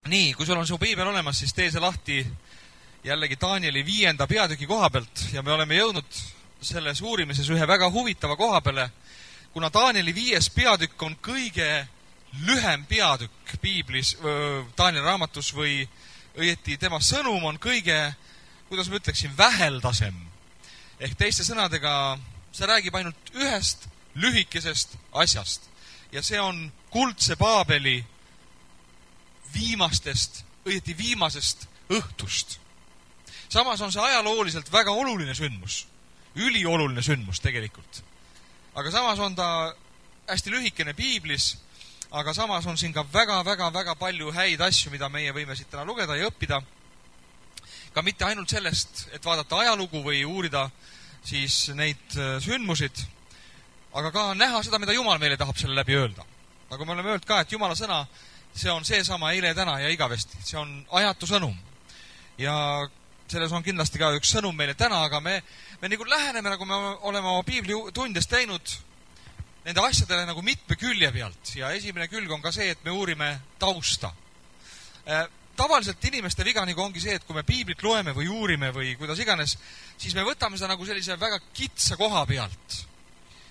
Nii, kui sul on su piibel olemas, siis tee see lahti jällegi Danieli 5. peatüki koha pealt ja me oleme jõudnud selles uurimises ühe väga huvitava koha peale, kuna Danieli 5. peatükk on kõige lühem peatükk piiblis, Danieli raamatus või õieti tema sõnum on kõige, kuidas ma ütleksin, väheldasem. Ehk teiste sõnadega, see räägib ainult ühest lühikesest asjast ja see on kuldse Paabeli viimasest õhtust. Samas on see ajalooliselt väga oluline sündmus, ülioluline sündmus tegelikult. Aga samas on ta hästi lühikene piiblis, aga samas on siin ka väga palju häid asju, mida meie võime siit täna lugeda ja õppida. Ka mitte ainult sellest, et vaadata ajalugu või uurida siis neid sündmusid, aga ka näha seda, mida Jumal meile tahab selle läbi öelda. Nagu me oleme öelnud ka, et Jumala sõna, see on seesama eile, täna ja igavesti. See on ajatu sõnum. Ja selles on kindlasti ka üks sõnum meile täna, aga me nagu läheneme, nagu me oleme oma piibli tundes teinud, nende asjadele nagu mitme külje pealt. Ja esimene külg on ka see, et me uurime tausta. Tavaliselt inimeste viga nagu ongi see, et kui me piiblit loeme või uurime või kuidas iganes, siis me võtame seda nagu sellise väga kitsa koha pealt.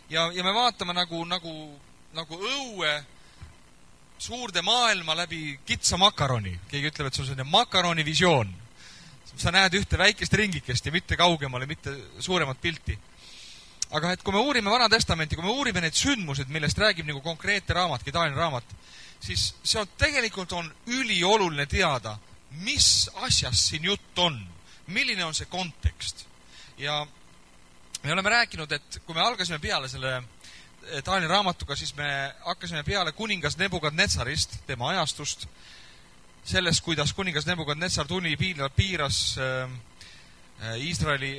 Ja me vaatame nagu õue suurde maailma läbi kitsa makaroni. Keegi ütleb, et see on selline makaroni visioon. Sa näed ühte väikest ringikest ja mitte kaugemale, mitte suuremat pilti. Aga et kui me uurime Vana Testamenti, kui me uurime neid sündmused, millest räägib nagu konkreetne raamat, Danieli raamat, siis see on tegelikult ülioluline teada, mis asjast siin jutt on, milline on see kontekst. Ja me oleme rääkinud, et kui me algasime peale selle Danieli raamatuga, siis me hakkasime peale kuningas Nebukadnetsarist, tema ajastust, sellest, kuidas kuningas Nebukadnetsar tuli, piiras Iisraeli,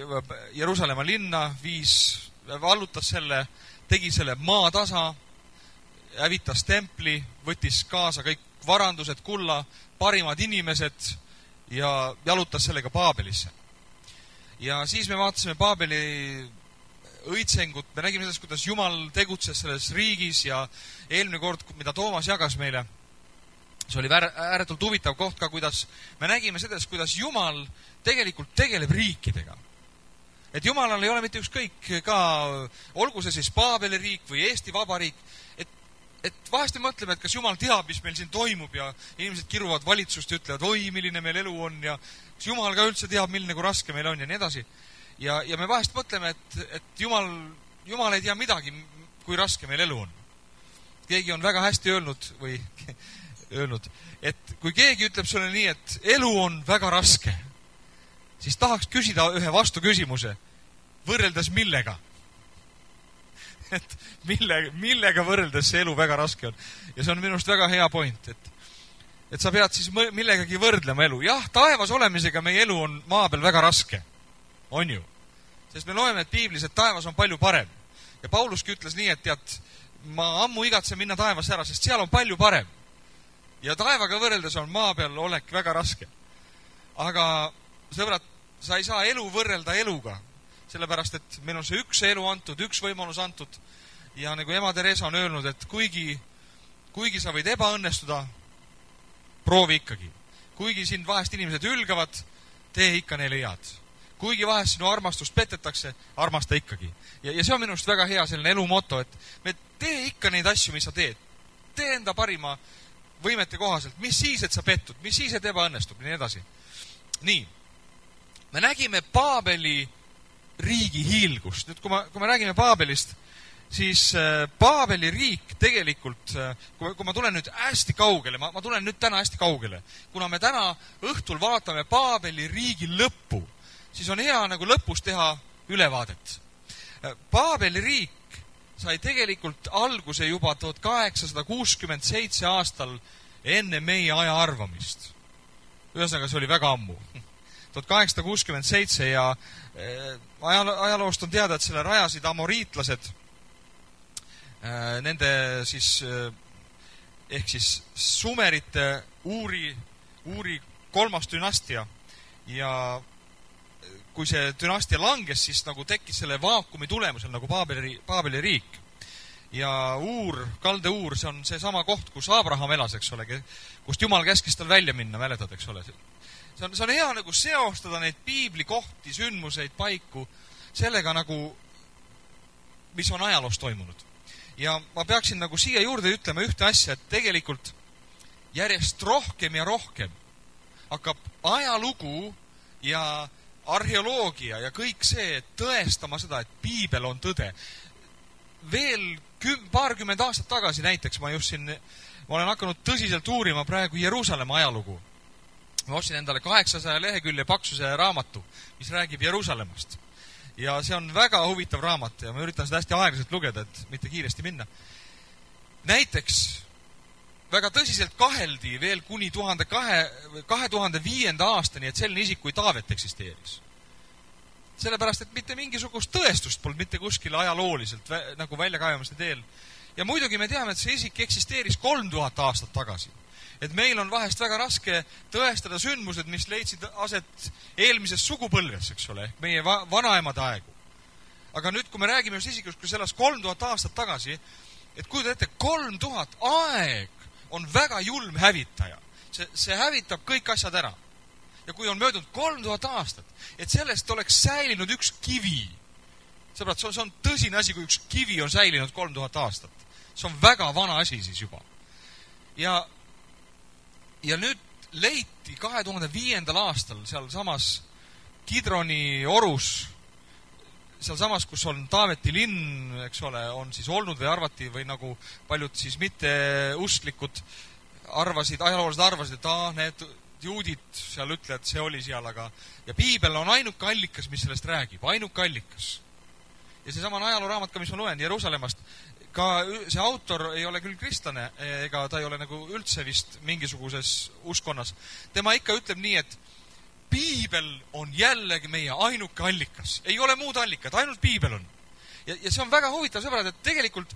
Jeruusalemma linna, vallutas selle, tegi selle maatasa, hävitas templi, võttis kaasa kõik varandused, kulla, parimad inimesed ja jalutas sellega Paabelisse. Ja siis me vaatasime Paabeli õitsengut, me nägime sellest, kuidas Jumal tegutses selles riigis ja eelmine kord, mida Toomas jagas meile, see oli ääretult huvitav koht ka, kuidas me nägime sellest, kuidas Jumal tegelikult tegeleb riikidega. Et Jumalal ei ole mitte ükskõik ka, olgu see siis Paabeli riik või Eesti Vabariik, et vahest me mõtleme, et kas Jumal teab, mis meil siin toimub ja inimesed kiruvad valitsust ja ütlevad, oi, milline meil elu on ja kas Jumal ka üldse teab, milline kui raske meil on ja nii edasi. Ja me vahest mõtleme, et Jumal ei tea midagi, kui raske meil elu on. Keegi on väga hästi öelnud, et kui keegi ütleb sulle nii, et elu on väga raske, siis tahaks küsida ühe vastu küsimuse, võrreldes millega? Et millega võrreldes see elu väga raske on. Ja see on minust väga hea point, et sa pead siis millegagi võrdlema elu. Jah, taevas olemisega meie elu on maa peal väga raske. On ju? Sest me loeme, et piiblis, et taevas on palju parem. Ja Pauluski ütles nii, et tead, ma ammu igatsen minna taevas ära, sest seal on palju parem. Ja taevaga võrreldes on maa peal olek väga raske. Aga sõbrad, sa ei saa elu võrrelda eluga. Sellepärast, et meil on see üks elu antud, üks võimalus antud. Ja nagu ema Teresa on öelnud, et kuigi sa võid ebaõnnestuda, proovi ikkagi. Kuigi sind vahest inimesed ülgavad, tee ikka neile head. Kuigi vahest sinu armastust petetakse, armasta ikkagi. Ja see on minust väga hea selline elu moto, et me tee ikka neid asju, mis sa teed. Tee enda parima võimete kohaselt. Mis siis, et sa pettud? Mis siis, et ebaõnnestub? Nii edasi. Nii. Me nägime Paabeli riigi hiilgust. Nüüd, kui me räägime Paabelist, siis Paabeli riik tegelikult, kui ma tulen nüüd hästi kaugele, ma tulen nüüd täna hästi kaugele, kuna me täna õhtul vaatame Paabeli riigi lõppu, siis on hea nagu lõpus teha ülevaadet. Paabeli riik sai tegelikult alguse juba 1867 aastal enne meie aja arvamist. Ühesõnaga, see oli väga ammu. 1867 ja ajaloost on teada, et selle rajasid amoriitlased, nende siis, ehk siis sumerite Uuri 3. dünastia ja kui see dünastia langes, siis nagu tekkis selle vaakumi tulemusel nagu Paabeli riik. ja Kaldeuur, see on see sama koht, kus Abraham elas, eks ole, kust Jumal käskis tal välja minna, mäletad, eks ole. See on hea nagu seostada neid piiblikohti, sündmuseid, paiku sellega nagu, mis on ajaloos toimunud. Ja ma peaksin nagu siia juurde ütlema ühte asja, et tegelikult järjest rohkem ja rohkem hakkab ajalugu ja arheoloogia ja kõik see tõestama seda, et piibel on tõde. Veel paarkümmend aastat tagasi näiteks ma olen hakanud tõsiselt uurima praegu Jeruusalemma ajalugu. Ma ostsin endale 800 lehekülje paksuse raamatu, mis räägib Jeruusalemmast. Ja see on väga huvitav raamat ja ma üritan seda hästi aeglaselt lugeda, et mitte kiiresti minna. Näiteks väga tõsiselt kaheldi veel kuni 2005. aastani, et selline isik kui Taavet eksisteeris. Sellepärast, et mitte mingisugust tõestust polnud mitte kuskil ajalooliselt nagu väljakaevamiste teel. Ja muidugi me teame, et see isik eksisteeris 3000 aastat tagasi. Et meil on vahest väga raske tõestada sündmused, mis leidsid aset eelmises sugupõlves, eks ole, meie vanaemade aegu. Aga nüüd, kui me räägime just isikust, kui selles 3000 aastat tagasi, et kujuta ette, 3000 aeg on väga julm hävitaja. See hävitab kõik asjad ära. Ja kui on möödunud 3000 aastat, et sellest oleks säilinud üks kivi. Sõbrad, see on tõsine asi, kui üks kivi on säilinud 3000 aastat. See on väga vana asi siis juba. Ja nüüd leiti 2005. aastal seal samas Kidroni orus, seal samas, kus on Taaveti linn, eks ole, on siis olnud või arvati või nagu paljud siis mitte usklikud ajaloolased arvasid, et need juudid seal ütled, see oli seal, aga ja piibel on ainuke allikas, mis sellest räägib, ainuke allikas. Ja see sama ajalooraamat ka, mis ma loen Jeruusalemmast, ka see autor ei ole küll kristlane, ega ta ei ole nagu üldse vist mingisuguses uskonnas. Tema ikka ütleb nii, et piibel on jällegi meie ainuke allikas. Ei ole muud allikad, ainult piibel on. Ja see on väga huvitav, sõbrad, et tegelikult,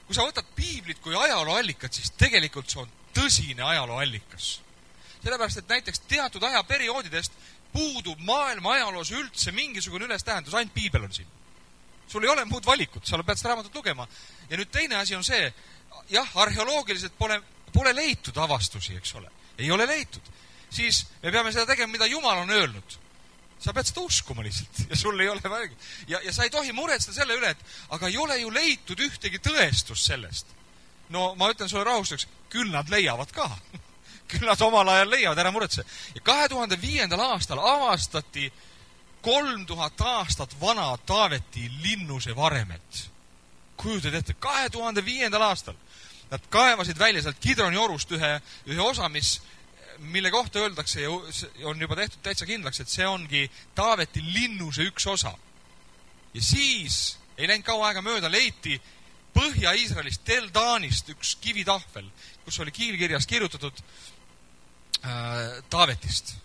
kui sa võtad piiblit kui ajalooallikat, siis tegelikult see on tõsine ajalooallikas. Sellepärast, et näiteks teatud ajaperioodidest puudub maailma ajaloos üldse mingisugune ülestähendus, ainult piibel on siin. Sul ei ole muud valikut, sa pead seda raamatut lugema. Ja nüüd teine asi on see, jah, arheoloogiliselt pole leitud avastusi, eks ole. Ei ole leitud. Siis me peame seda tegema, mida Jumal on öelnud. Sa pead seda uskuma lihtsalt ja sul ei ole värgi. Ja sa ei tohi muretseda selle üle, et aga ei ole ju leitud ühtegi tõestust sellest. No ma ütlen sulle rahustuseks, küll nad leiavad ka. Küll nad omal ajal leiavad, ära muretse. Ja 2005. aastal avastati 3000 aastat vana Taaveti linnuse varemet. Kujutad ette, 2005. aastal. Nad kaevasid välja sealt Kidroni orust ühe osa, mille kohta öeldakse ja on juba tehtud täitsa kindlaks, et see ongi Taaveti linnuse üks osa. Ja siis ei läinud kaua aega mööda, leiti Põhja-Iisraelist Tel Danist üks kivitahvel, kus oli kiilkirjas kirjutatud Taavetist.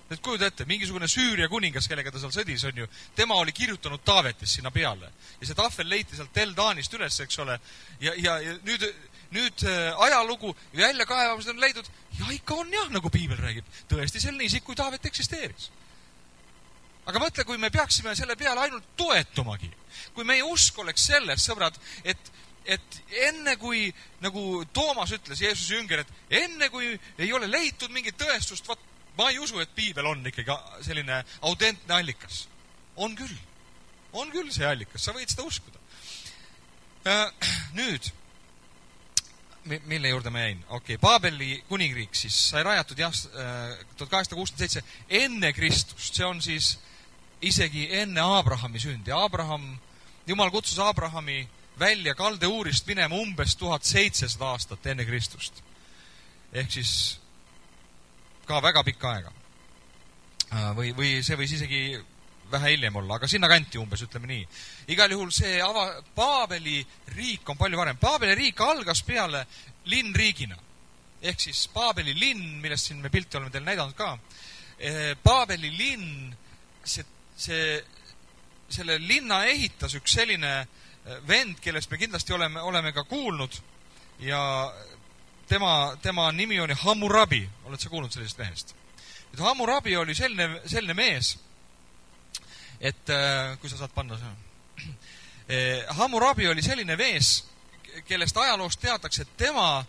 Nüüd kujuta ette, mingisugune Süüria kuningas, kellega ta seal sõdis, on ju, tema oli kirjutanud Taavetist sinna peale. Ja see tahvel leiti sealt Tel Danist üles, eks ole. Ja nüüd ajalugu välja kaevamised on leidnud, ja ikka on jah, nagu piibel räägib, tõesti selline isik, kui Taavet eksisteeris. Aga mõtle, kui me peaksime selle peale ainult toetumagi. Kui meie usk oleks selles, sõbrad, et enne kui, nagu Toomas ütles, Jeesuse jünger, et enne kui ei ole leitud mingit tõestust, ma ei usu, et piibel on ikkagi selline autentne allikas. On küll see allikas, sa võid seda uskuda. Nüüd, mille juurde ma jäin? Paabeli kuningriik siis sai rajatud 1867 enne Kristust. See on siis isegi enne Abrahami sündi. Jumal kutsus Abrahami välja Kaldeuurist minema umbes 1700 aastat enne Kristust. Ehk siis ka väga pikka aega. Või see võis isegi vähe hiljem olla, aga sinna kanti umbes, ütleme nii. Igal juhul see Paabeli riik on palju varem. Paabeli riik algas peale linnriigina. Ehk siis Paabeli linn, millest siin me pilti oleme teile näidanud ka. Paabeli linn, selle linna ehitas üks selline vend, kellest me kindlasti oleme ka kuulnud. Ja tema nimi oli Hammurabi. Oled sa kuulnud sellisest mehest? Hammurabi oli selline mees, et kui sa saad panna see. Hammurabi oli selline mees, kellest ajaloost teatakse, et tema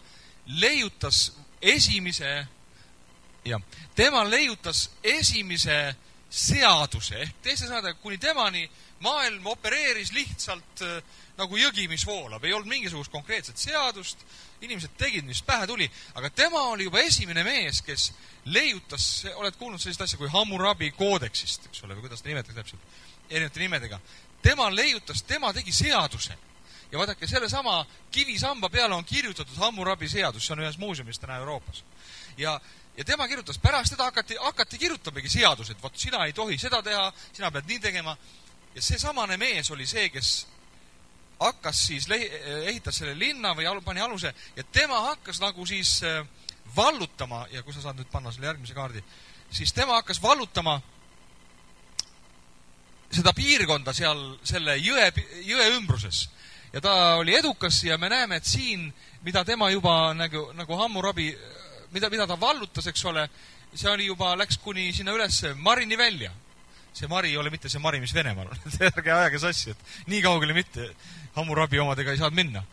leiutas esimese seaduse, ehk teiste sõnadega, kuni temani maailm opereeris lihtsalt nagu jõgi, mis voolab. Ei olnud mingisugust konkreetset seadust, inimesed tegid, mis pähe tuli, aga tema oli juba esimene mees, kes leiutas, oled kuulnud sellist asja kui Hammurabi koodeksist, eks ole, või kuidas ta nimetakse täpselt, erinevate nimedega. Tema tegi seaduse. Ja vaadake, selle sama kivisamba peale on kirjutatud Hammurabi seadus, see on ühes muuseumis täna Euroopas. Ja tema kirjutas, pärast teda hakati kirjutamegi seadused, vaat sina ei tohi seda teha, sina pead nii tegema. Ja see samane mees oli see, kes hakkas siis ehitas selle linna või pani aluse ja tema hakkas nagu siis vallutama, ja kui sa saad nüüd panna selle järgmise kaardi, siis tema hakkas vallutama seda piirkonda seal selle jõe ümbruses. Ja ta oli edukas ja me näeme, et siin, mida tema juba nagu Hammurabi, mida ta vallutas, eks ole, see oli juba, läks kuni sinna üles Marini välja. See Mari ei ole mitte see Mari, mis Venemaal on. Ärge ajage sassi, et nii kaugele mitte Hammurabi omadega ei saanud minna.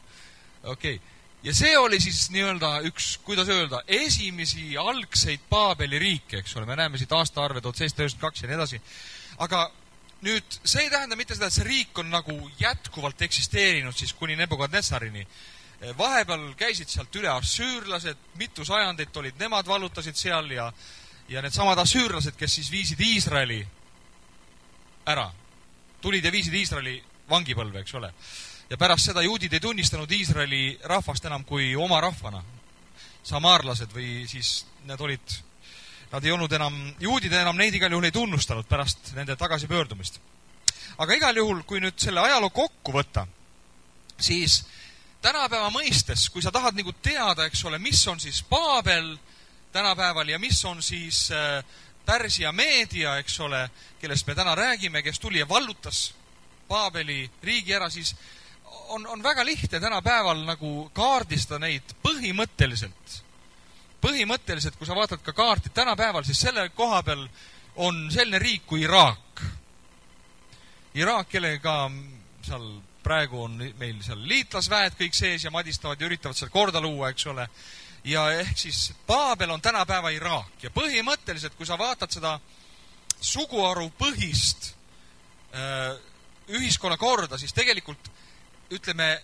Okei. Ja see oli siis nii-öelda üks, kuidas öelda, esimesi algseid Paabeli riike, eks ole. Me näeme siit aastaarve 1792 ja nii edasi. Aga nüüd see ei tähenda mitte seda, et see riik on nagu jätkuvalt eksisteerinud siis kuni Nebukadnetsarini. Vahepeal käisid sealt üle assüürlased, mitu sajandit olid, nemad vallutasid seal ja need samad assüürlased, kes siis viisid Iisraeli ära. Tulid ja viisid Iisraeli vangipõlve, eks ole. Ja pärast seda juudid ei tunnistanud Iisraeli rahvast enam kui oma rahvana. Samaarlased või siis nad ei olnud enam, juudid enam neid igal juhul ei tunnustanud pärast nende tagasipöördumist. Aga igal juhul, kui nüüd selle ajaloo kokku võtta, siis tänapäeva mõistes, kui sa tahad nagu teada, eks ole, mis on siis Paabel tänapäeval ja mis on siis Pärsia meedia, eks ole, kellest me täna räägime, kes tuli ja vallutas Paabeli riigi ära, siis on väga lihtne tänapäeval nagu kaardistada neid põhimõtteliselt, kui sa vaatad ka kaarti tänapäeval, siis selle koha peal on selline riik kui Iraak. Iraak, kellega seal praegu on meil seal liitlasväed kõik sees ja madistavad ja üritavad seal korda luua, eks ole. Ja ehk siis Paabel on tänapäeva Iraak ja põhimõtteliselt, kui sa vaatad seda suguharu põhist ühiskonna korda, siis tegelikult ütleme,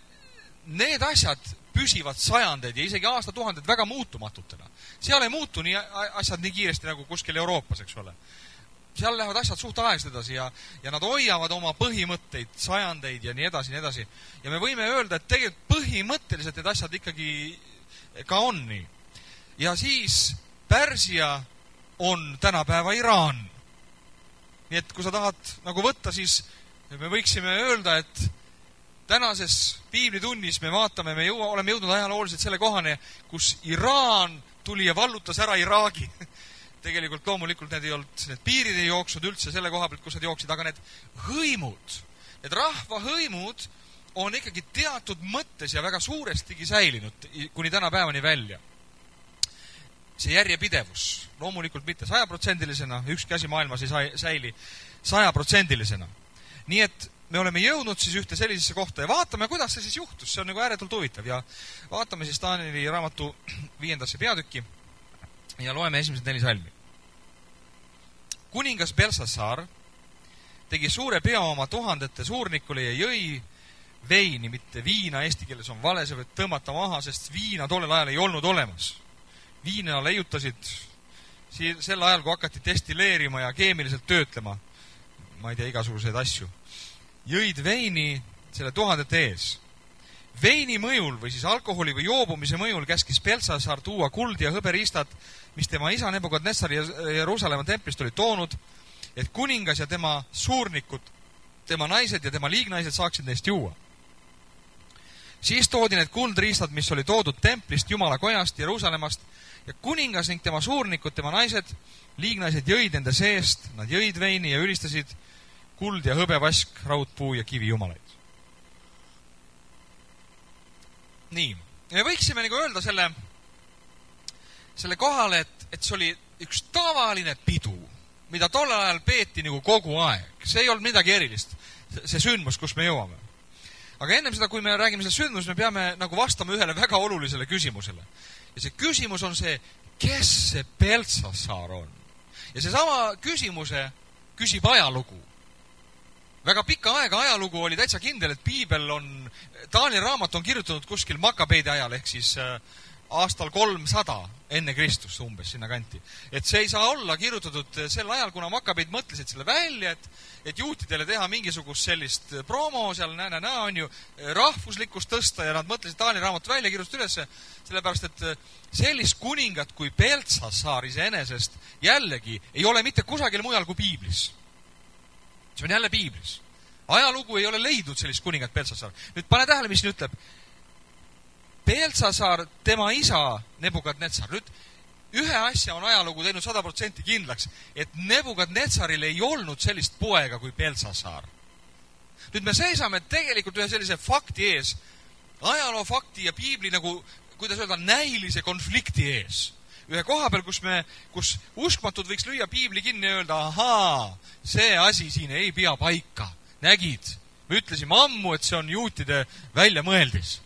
need asjad püsivad sajandeid ja isegi aastatuhanded väga muutumatutena. Seal ei muutu nii asjad nii kiiresti nagu kuskil Euroopas, eks ole. Seal lähevad asjad suht aegselt edasi ja nad hoiavad oma põhimõtteid sajandeid ja nii edasi. Ja me võime öelda, et tegelikult põhimõtteliselt need asjad ikkagi ka on nii. Ja siis Pärsia on tänapäeva Iraan. Nii et kui sa tahad nagu võtta, siis me võiksime öelda, et tänases piiblitunnis me vaatame, oleme jõudnud ajalooliselt selle kohane, kus Iraan tuli ja vallutas ära Iraagi. Tegelikult loomulikult need piirid ei jooksnud üldse selle koha pealt, kus nad jooksid, aga need hõimud, need rahvahõimud on ikkagi teatud mõttes ja väga suurestigi säilinud kuni tänapäevani välja. See järjepidevus, loomulikult mitte 100%-lisena, ükski asi maailmas ei säili 100%-lisena. Nii et me oleme jõudnud siis ühte sellisesse kohta ja vaatame, kuidas see siis juhtus. See on nagu ääretult huvitav ja vaatame siis Danieli raamatu 5. peatükki ja loeme esimesed 4 salmi. Kuningas Belsassar tegi suure peo oma 1000 suurnikule ja jõi veini, mitte viina, eesti keeles on vale, see võib tõmmata maha, sest viina tollel ajal ei olnud olemas. Viina leiutasid sel ajal, kui hakati destilleerima ja keemiliselt töötlema, ma ei tea, igasuguseid asju. Jõid veini selle 1000 ees. Veini mõjul või siis alkoholi või joobumise mõjul käskis Belsassar tuua kuld ja hõberiistad, mis tema isa Nebukadnetsar Jeruusalemma templist oli toonud, et kuningas ja tema suurnikud, tema naised ja tema liignaised saaksid neist juua. Siis toodi need kuldriistad, mis oli toodud templist Jumala kojast Jeruusalemmast ja kuningas ning tema suurnikud, tema naised, liignaised jõid nende seest, nad jõid veini ja ülistasid kuld ja hõbevask, raudpuu ja kivi jumalaid. Nii, me võiksime nagu öelda selle kohale, et see oli üks tavaline pidu, mida tollel ajal peeti nagu kogu aeg. See ei olnud midagi erilist, see sündmus, kus me jõuame. Aga ennem seda, kui me räägime sellest sündmusest, me peame nagu vastama ühele väga olulisele küsimusele. Ja see küsimus on see, kes see Beltsasaar on? Ja seesama küsimuse küsib ajalugu. Väga pikka aega ajalugu oli täitsa kindel, et piibel on, Taani raamat on kirjutatud kuskil Makabeide ajal, ehk siis aastal 300 enne Kristust umbes sinna kanti. Et see ei saa olla kirjutatud sel ajal, kuna Makabeid mõtlesid selle välja, et juutidele teha mingisugust sellist promo, seal on ju rahvuslikkust tõsta ja nad mõtlesid Taani raamat välja, kirjutasid ülesse, sellepärast et sellist kuningat kui Beltsasaar iseenesest jällegi ei ole mitte kusagil mujal kui piiblis. See on jälle piiblis. Ajalugu ei ole leidnud sellist kuningat Beltsasaar. Nüüd pane tähele, mis nüüd ütleb. Beltsasaar, tema isa Nebukadnetsar. Nüüd ühe asja on ajalugu teinud 100% kindlaks, et Nebukadnetsaril ei olnud sellist poega kui Beltsasaar. Nüüd me seisame tegelikult ühe sellise fakti ees, ajaloo fakti ja piibli nagu, kuidas öelda, näilise konflikti ees. Ühe koha peal, kus uskmatud võiks lüüa piibli kinni ja öelda, ahaa, see asi siin ei pea paika. Nägid, me ütlesime ammu, et see on juutide väljamõeldis.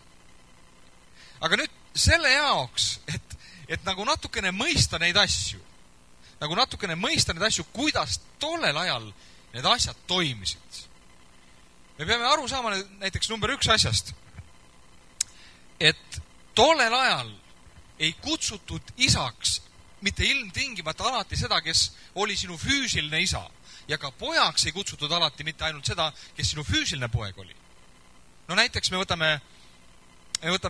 Aga nüüd selle jaoks, et nagu natukene mõista neid asju, kuidas tollel ajal need asjad toimisid. Me peame aru saama näiteks number 1 asjast, et tollel ajal ei kutsutud isaks mitte ilmtingimata alati seda, kes oli sinu füüsiline isa. Ja ka pojaks ei kutsutud alati mitte ainult seda, kes sinu füüsiline poeg oli. No näiteks me võtame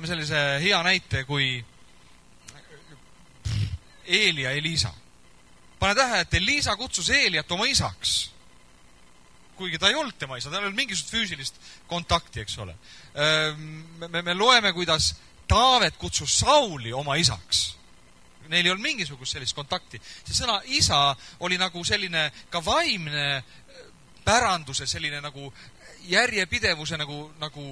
sellise hea näite kui Eeli ja Elisa. Pane tähe, et Elisa kutsus Eeliat oma isaks. Kuigi ta ei olnud tema isa, ta ei olnud mingisugust füüsilist kontakti, eks ole. Me loeme, kuidas Taavet kutsus Sauli oma isaks. Neil ei olnud mingisugust sellist kontakti. See sõna isa oli nagu selline ka vaimne päranduse, selline nagu järjepidevuse nagu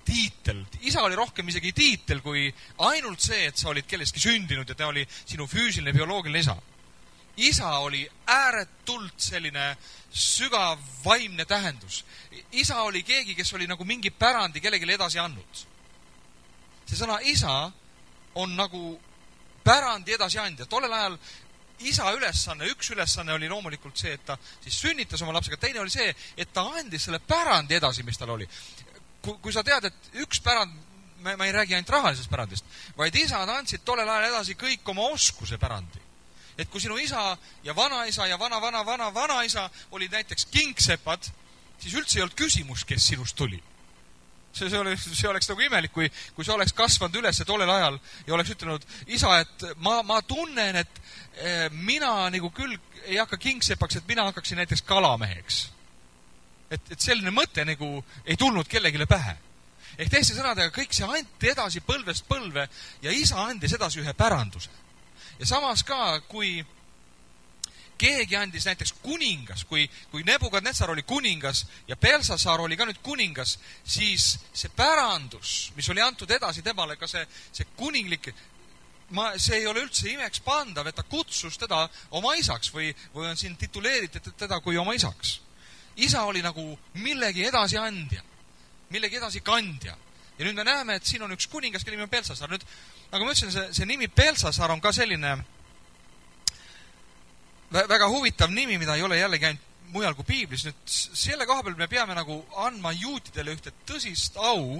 tiitel. Isa oli rohkem isegi tiitel kui ainult see, et sa olid kellestki sündinud ja ta oli sinu füüsiline bioloogiline isa. Isa oli ääretult selline sügav vaimne tähendus. Isa oli keegi, kes oli nagu mingi pärandi kellelegi edasi andnud. See sõna isa on nagu pärandi edasi andja. Tollel ajal isa ülesanne, üks ülesanne oli loomulikult see, et ta siis sünnitas oma lapsega, teine oli see, et ta andis selle pärandi edasi, mis tal oli. Kui sa tead, et üks pärand, ma ei räägi ainult rahalisest pärandist, vaid isad andsid tollel ajal edasi kõik oma oskuse pärandi. Et kui sinu isa ja vanaisa ja vanaisa olid näiteks kingsepad, siis üldse ei olnud küsimus, kes sinust tuli. See oleks nagu imelik, kui sa oleks kasvanud üles tollel ajal ja oleks ütelnud, isa, et ma tunnen, et mina nagu küll ei hakka kingsepaks, et mina hakkaksin näiteks kalameheks. Et selline mõte nagu ei tulnud kellegile pähe. Ehk teiste sõnadega kõik see anti edasi põlvest põlve ja isa andis edasi ühe päranduse. Ja samas ka, kui keegi andis näiteks kuningas, kui Nebukadnetsar oli kuningas ja Beltsasaar oli ka nüüd kuningas, siis see pärandus, mis oli antud edasi temale, ka see kuninglik, see ei ole üldse imeks pandav, et ta kutsus teda oma isaks või on siin tituleeritud teda kui oma isaks. Isa oli nagu millegi edasi andja, millegi edasi kandja. Ja nüüd me näeme, et siin on üks kuningas, kelle nimi on Beltsasaar. Nüüd, nagu ma ütlesin, see nimi Beltsasaar on ka selline väga huvitav nimi, mida ei ole jällegi ainult mujal kui piiblis. Nüüd selle koha peal me peame nagu andma juutidele ühte tõsist au,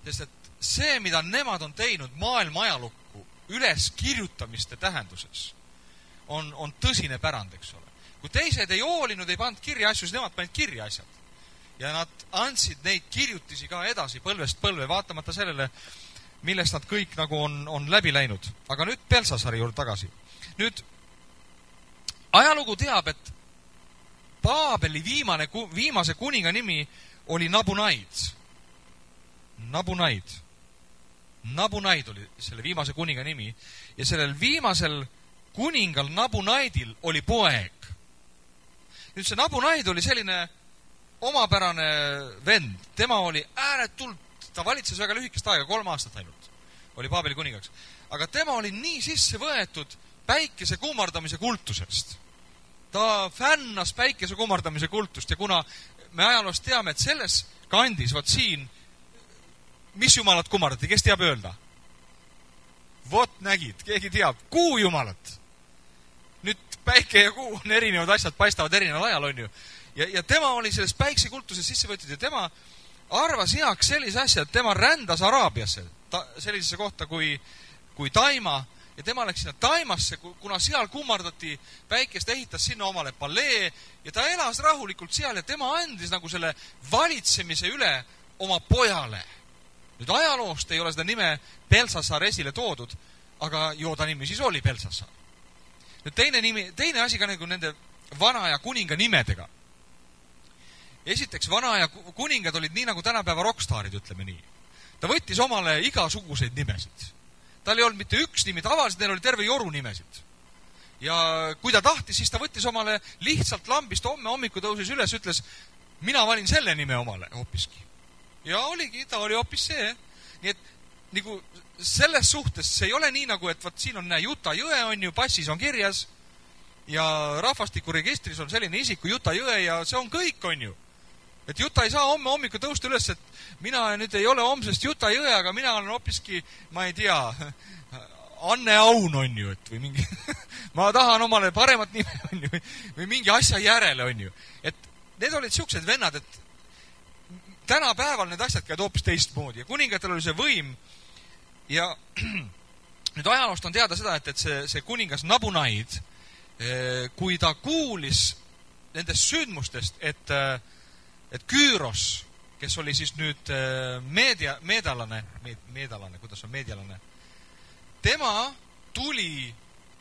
sest et see, mida nemad on teinud maailma ajalukku üleskirjutamiste tähenduses, on tõsine pärand, eks ole. Kui teised ei hoolinud, ei pannud kirja asju, siis nemad panid kirja asjad. Ja nad andsid neid kirjutisi ka edasi põlvest põlve, vaatamata sellele, millest nad kõik nagu on läbi läinud. Aga nüüd Beltsasaari juurde tagasi. Nüüd ajalugu teab, et Paabeli viimase kuninga nimi oli Nabunaid. Nabunaid oli selle viimase kuninga nimi ja sellel viimasel kuningal Nabunaidil oli poeg. Nüüd see Nabunaid oli selline omapärane vend. Tema oli ääretult, ta valitses väga lühikest aega, 3 aastat ainult oli Paabeli kuningaks. Aga tema oli nii sisse võetud päikese kummardamise kultusest. Ta fännas päikese kummardamise kultust ja kuna me ajaloost teame, et selles kandis, siin mis jumalat kummardati, kes teab öelda? Vot nägid, keegi teab, kuu jumalat. Nüüd päike ja kuu on erinevad asjad, paistavad erineval ajal, on ju. Ja tema oli selles päiksekultuses sisse võetud ja tema arvas heaks sellise asja, et tema rändas Araabiasse, sellisesse kohta kui Taima, ja tema läks sinna Taimasse, kuna seal kummardati päikest, ehitas sinna omale palee ja ta elas rahulikult seal ja tema andis nagu selle valitsemise üle oma pojale. Nüüd ajaloost ei ole seda nime Belsassar esile toodud, aga joo ta nimi siis oli Belsassar. Nüüd teine asi ka nagu nende vana ja kuninga nimedega. Esiteks, vana ja kuningad olid nii nagu tänapäeva rockstaarid, ütleme nii. Ta võttis omale igasuguseid nimesid. Tal ei olnud mitte üks nimi, tavaliselt neil oli terve joru nimesid. Ja kui ta tahtis, siis ta võttis omale lihtsalt lambist homme hommiku tõusis üles, ütles, mina valin selle nime omale hoopiski. Ja oligi, ta oli hoopis see. Nii et nagu selles suhtes see ei ole nii nagu, et võt, siin on Juta jõe on ju, passis on kirjas ja rahvastikuregistris on selline isiku Juta jõe ja see on kõik on ju. Et Juta ei saa homme hommiku tõusta üles, et mina nüüd ei ole homsest Juta jõe, aga mina olen hoopiski, ma ei tea, Anne Aun on ju, et või mingi, ma tahan omale paremat nime on ju, või mingi asja järele on ju. Et need olid siuksed vennad, et tänapäeval need asjad käid hoopis teistmoodi ja kuningatel oli see võim ja nüüd ajaloost on teada seda, et see kuningas Nabunaid, kui ta kuulis nendest sündmustest, et Küüros, kes oli siis nüüd meedalane, kuidas on meedialane, tema tuli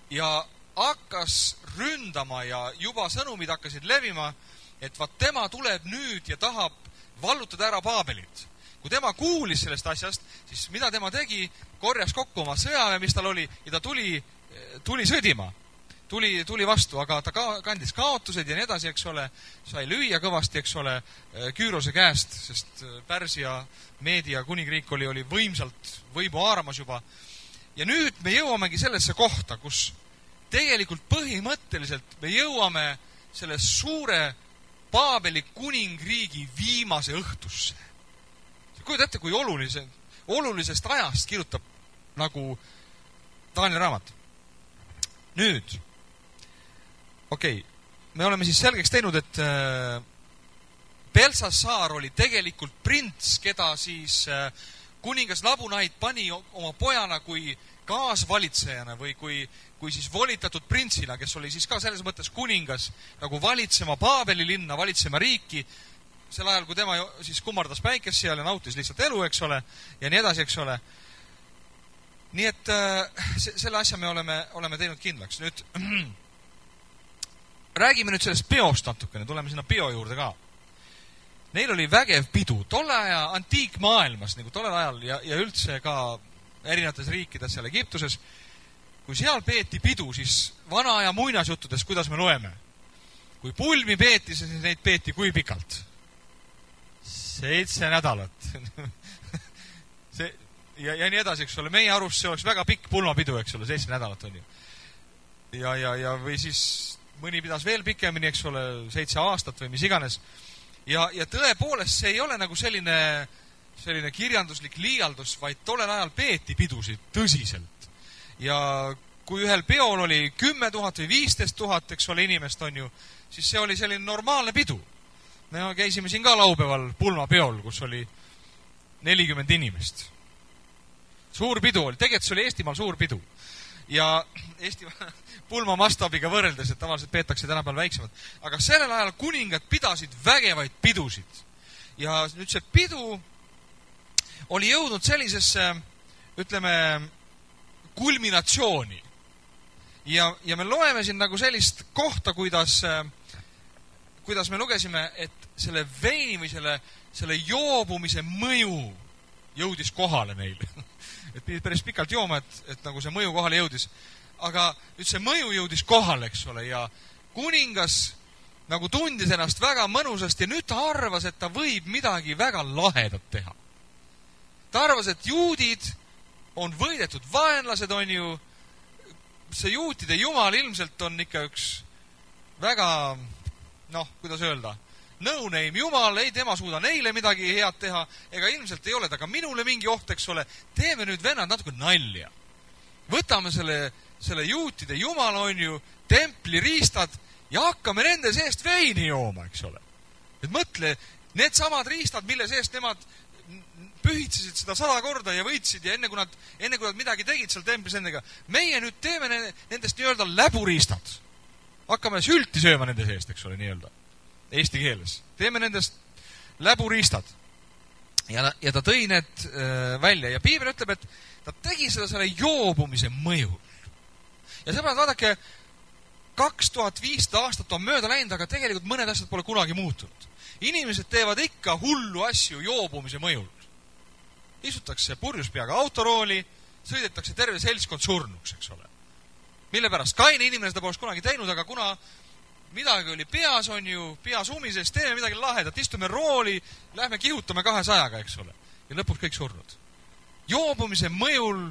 ja hakkas ründama ja juba sõnumid hakkasid levima, et vaat tema tuleb nüüd ja tahab vallutada ära Paabelit. Kui tema kuulis sellest asjast, siis mida tema tegi, korjas kokku oma sõjaväe, mis tal oli, ja ta tuli sõdima. Tuli vastu, aga ta kandis kaotused ja nii edasi, eks ole, sai lüüa kõvasti, eks ole, Küürose käest, sest Pärsia meedia kuningriik oli võimsalt võimu haaramas juba. Ja nüüd me jõuamegi sellesse kohta, kus tegelikult põhimõtteliselt me jõuame selle suure Paabeli kuningriigi viimase õhtusse. Kuid ette, kui olulisest ajast kirjutab nagu Taanieli raamat. Nüüd, me oleme siis selgeks teinud, et Belsassar oli tegelikult prints, keda siis kuningas Nabunaid pani oma pojana kui kaasvalitsejana või kui siis volitatud printsina, kes oli siis ka selles mõttes kuningas nagu valitsema Paabeli linna, valitsema riiki, sel ajal, kui tema siis kummardas päikest seal ja nautis lihtsalt elu, eks ole, ja nii edasi, eks ole. Nii et selle asja me oleme teinud kindlaks. Nüüd räägime nüüd sellest peost natukene, tuleme sinna peo juurde ka. Neil oli vägev pidu. Tolle aja antiikmaailmas, nagu tollel ajal ja üldse ka erinevates riikides seal Egiptuses, kui seal peeti pidu, siis vana aja muinasjuttudes, kuidas me loeme. Kui pulmi peeti, siis neid peeti kui pikalt? 7 nädalat. ja nii edasi, eks ole. Meie arust see oleks väga pikk pulmapidu, eks ole, 7 nädalat on ju. Ja või siis mõni pidas veel pikemini, eks ole, 7 aastat või mis iganes. Ja tõepoolest see ei ole nagu selline kirjanduslik liialdus, vaid tollel ajal peeti pidusid tõsiselt. Ja kui ühel peol oli 10 000 või 15 000, eks ole, inimest on ju, siis see oli selline normaalne pidu. Me käisime siin ka laupäeval pulmapeol, kus oli 40 inimest. Suur pidu oli, tegelikult see oli Eestimaal suur pidu. Ja Eesti pulma mastaabiga võrreldes, et tavaliselt peetakse tänapäeval väiksemad. Aga sellel ajal kuningad pidasid vägevaid pidusid. Ja nüüd see pidu oli jõudnud sellisesse, ütleme, kulminatsiooni. Ja me loeme siin nagu sellist kohta, kuidas me lugesime, et selle veini või selle joobumise mõju jõudis kohale neil. Et pidid päris pikalt jooma, et nagu see mõju kohale jõudis. Aga nüüd see mõju jõudis kohale, eks ole, ja kuningas nagu tundis ennast väga mõnusasti ja nüüd ta arvas, et ta võib midagi väga lahedat teha. Ta arvas, et juudid on võidetud vaenlased, on ju, see juutide jumal ilmselt on ikka üks väga, kuidas öelda, no name Jumal, ei tema suuda neile midagi head teha, ega ilmselt ei ole ta ka minule mingi oht, eks ole. Teeme nüüd vennad natuke nalja. Võtame selle juutide Jumal, on ju, templi riistad ja hakkame nende seest veini jooma, eks ole. Et mõtle, need samad riistad, mille seest nemad pühitsesid seda 100 korda ja võitsid ja enne kui nad midagi tegid seal templis nendega, meie nüüd teeme nendest nii-öelda läburiistad. Hakkame sülti sööma nende seest, eks ole, nii-öelda. Eesti keeles. Teeme nendest läburiistad. Ja ta tõi need välja. Ja Piibel ütleb, et ta tegi seda selle joobumise mõjul. Ja sõbrad, vaadake, 2500 aastat on mööda läinud, aga tegelikult mõned asjad pole kunagi muutunud. Inimesed teevad ikka hullu asju joobumise mõjul. Istutakse purjus peaga autorooli, sõidetakse terve seltskond surnuks, eks ole. Mille pärast? Kaine inimene seda poleks kunagi teinud, aga kuna midagi oli peas, on ju, pea sumises, teeme midagi lahedat, istume rooli, lähme kihutame 200-ga, eks ole. Ja lõpuks kõik surnud. Joobumise mõjul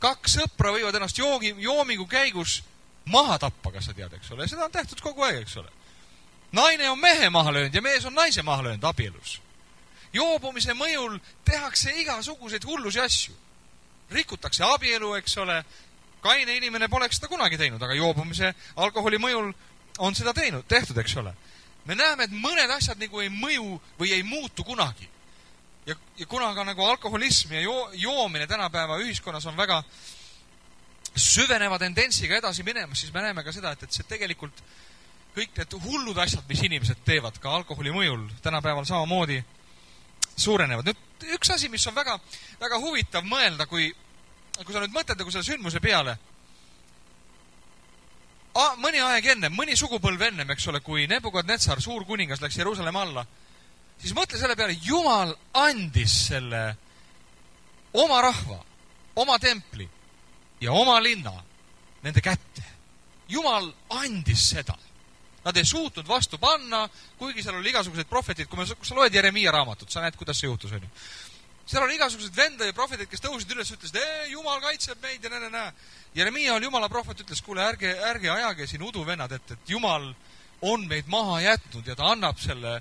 2 sõpra võivad ennast joomingu käigus maha tappa, kas sa tead, eks ole. Seda on tehtud kogu aeg, eks ole. Naine on mehe maha löönud ja mees on naise maha löönud abielus. Joobumise mõjul tehakse igasuguseid hullusi asju. Rikutakse abielu, eks ole. Kaine inimene poleks seda kunagi teinud, aga joobumise alkoholi mõjul on seda tehtud, eks ole. Me näeme, et mõned asjad nagu ei mõju või ei muutu kunagi. Ja kuna ka nagu alkoholism ja joomine tänapäeva ühiskonnas on väga süveneva tendentsiga edasi minemas, siis me näeme ka seda, et see tegelikult kõik need hullud asjad, mis inimesed teevad ka alkoholi mõjul, tänapäeval samamoodi suurenevad. Nüüd üks asi, mis on väga, väga huvitav mõelda, kui sa nüüd mõtled nagu selle sündmuse peale, mõni aeg enne, mõni sugupõlv ennem, eks ole, kui Nebukadnetsar, suur kuningas, läks Jeruusalemma alla, siis mõtle selle peale, Jumal andis selle oma rahva, oma templi ja oma linna nende kätte. Jumal andis seda. Nad ei suutnud vastu panna, kuigi seal oli igasuguseid prohvetid, kui sa loed Jeremiia raamatut, sa näed, kuidas see juhtus, on ju. Seal oli igasugused venda ja prohvetid, kes tõusid üles, ütlesid, Jumal kaitseb meid ja näe. Jeremiia oli Jumala prohvet, ütles, kuule, ärge ajage siin uduvennad, et Jumal on meid maha jätnud ja ta annab selle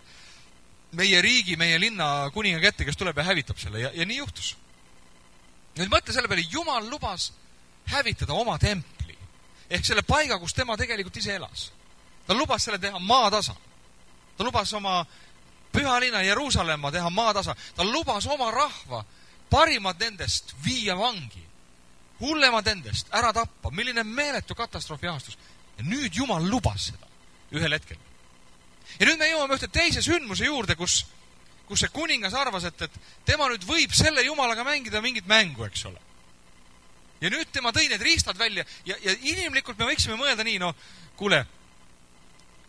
meie riigi, meie linna kuninga kätte, kes tuleb ja hävitab selle. Ja nii juhtus. Nüüd mõtle selle peale, Jumal lubas hävitada oma templi. Ehk selle paiga, kus tema tegelikult ise elas. Ta lubas selle teha maatasa. Ta lubas oma pühalinna Jeruusalemma teha maatasa. Ta lubas oma rahva parimad nendest viia vangi. Hullemad nendest ära tappa. Milline meeletu katastroofi aastus. Ja nüüd Jumal lubas seda ühel hetkel. Ja nüüd me jõuame ühte teise sündmuse juurde, kus see kuningas arvas, et tema nüüd võib selle Jumalaga mängida mingit mängu, eks ole. Ja nüüd tema tõi need riistad välja ja inimlikult me võiksime mõelda nii, no kuule,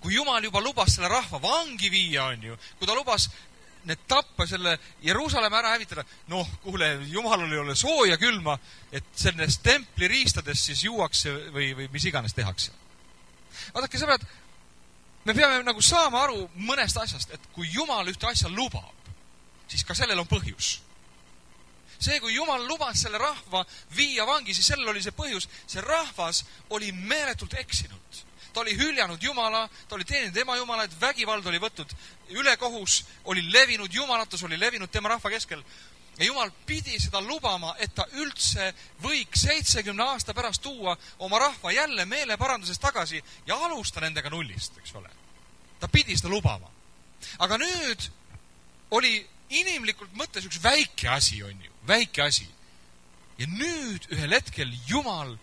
kui Jumal juba lubas selle rahva vangi viia, on ju, kui ta lubas need tappa, selle Jeruusalemma ära hävitada, noh, kuule, Jumalal ei ole sooja külma, et sellest templi riistadest siis juuakse või mis iganes tehakse. Vaadake, sõbrad, me peame nagu saama aru mõnest asjast, et kui Jumal ühte asja lubab, siis ka sellel on põhjus. See, kui Jumal lubas selle rahva viia vangi, siis sellel oli see põhjus. See rahvas oli meeletult eksinud. Ta oli hüljanud Jumala, ta oli teeninud ema Jumalaid, vägivald oli võtnud ülekohus, oli levinud jumalatus, oli levinud tema rahva keskel. Ja Jumal pidi seda lubama, et ta üldse võiks 70 aasta pärast tuua oma rahva jälle meeleparandusest tagasi ja alusta nendega nullist, eks ole. Ta pidi seda lubama. Aga nüüd oli inimlikult mõttes üks väike asi, on ju, väike asi. Ja nüüd ühel hetkel Jumal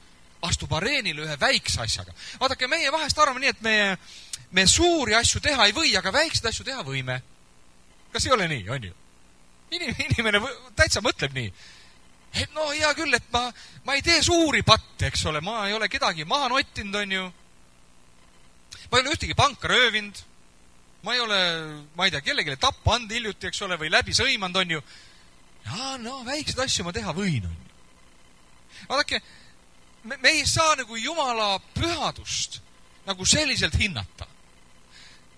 astub areenile ühe väikse asjaga. Vaadake, meie vahest arvame nii, et me suuri asju teha ei või, aga väikseid asju teha võime. Kas ei ole nii, on ju? Inimene täitsa mõtleb nii. Et no hea küll, et ma ei tee suuri patte, eks ole, ma ei ole kedagi maha nottinud, on ju. Ma ei ole ühtegi panka röövinud. Ma ei ole, ma ei tea, kellegile tappa anda hiljuti, eks ole, või läbi sõimanud, on ju. Ja no, väikseid asju ma teha võin, on ju. Vaadake, me ei saa nagu Jumala pühadust nagu selliselt hinnata.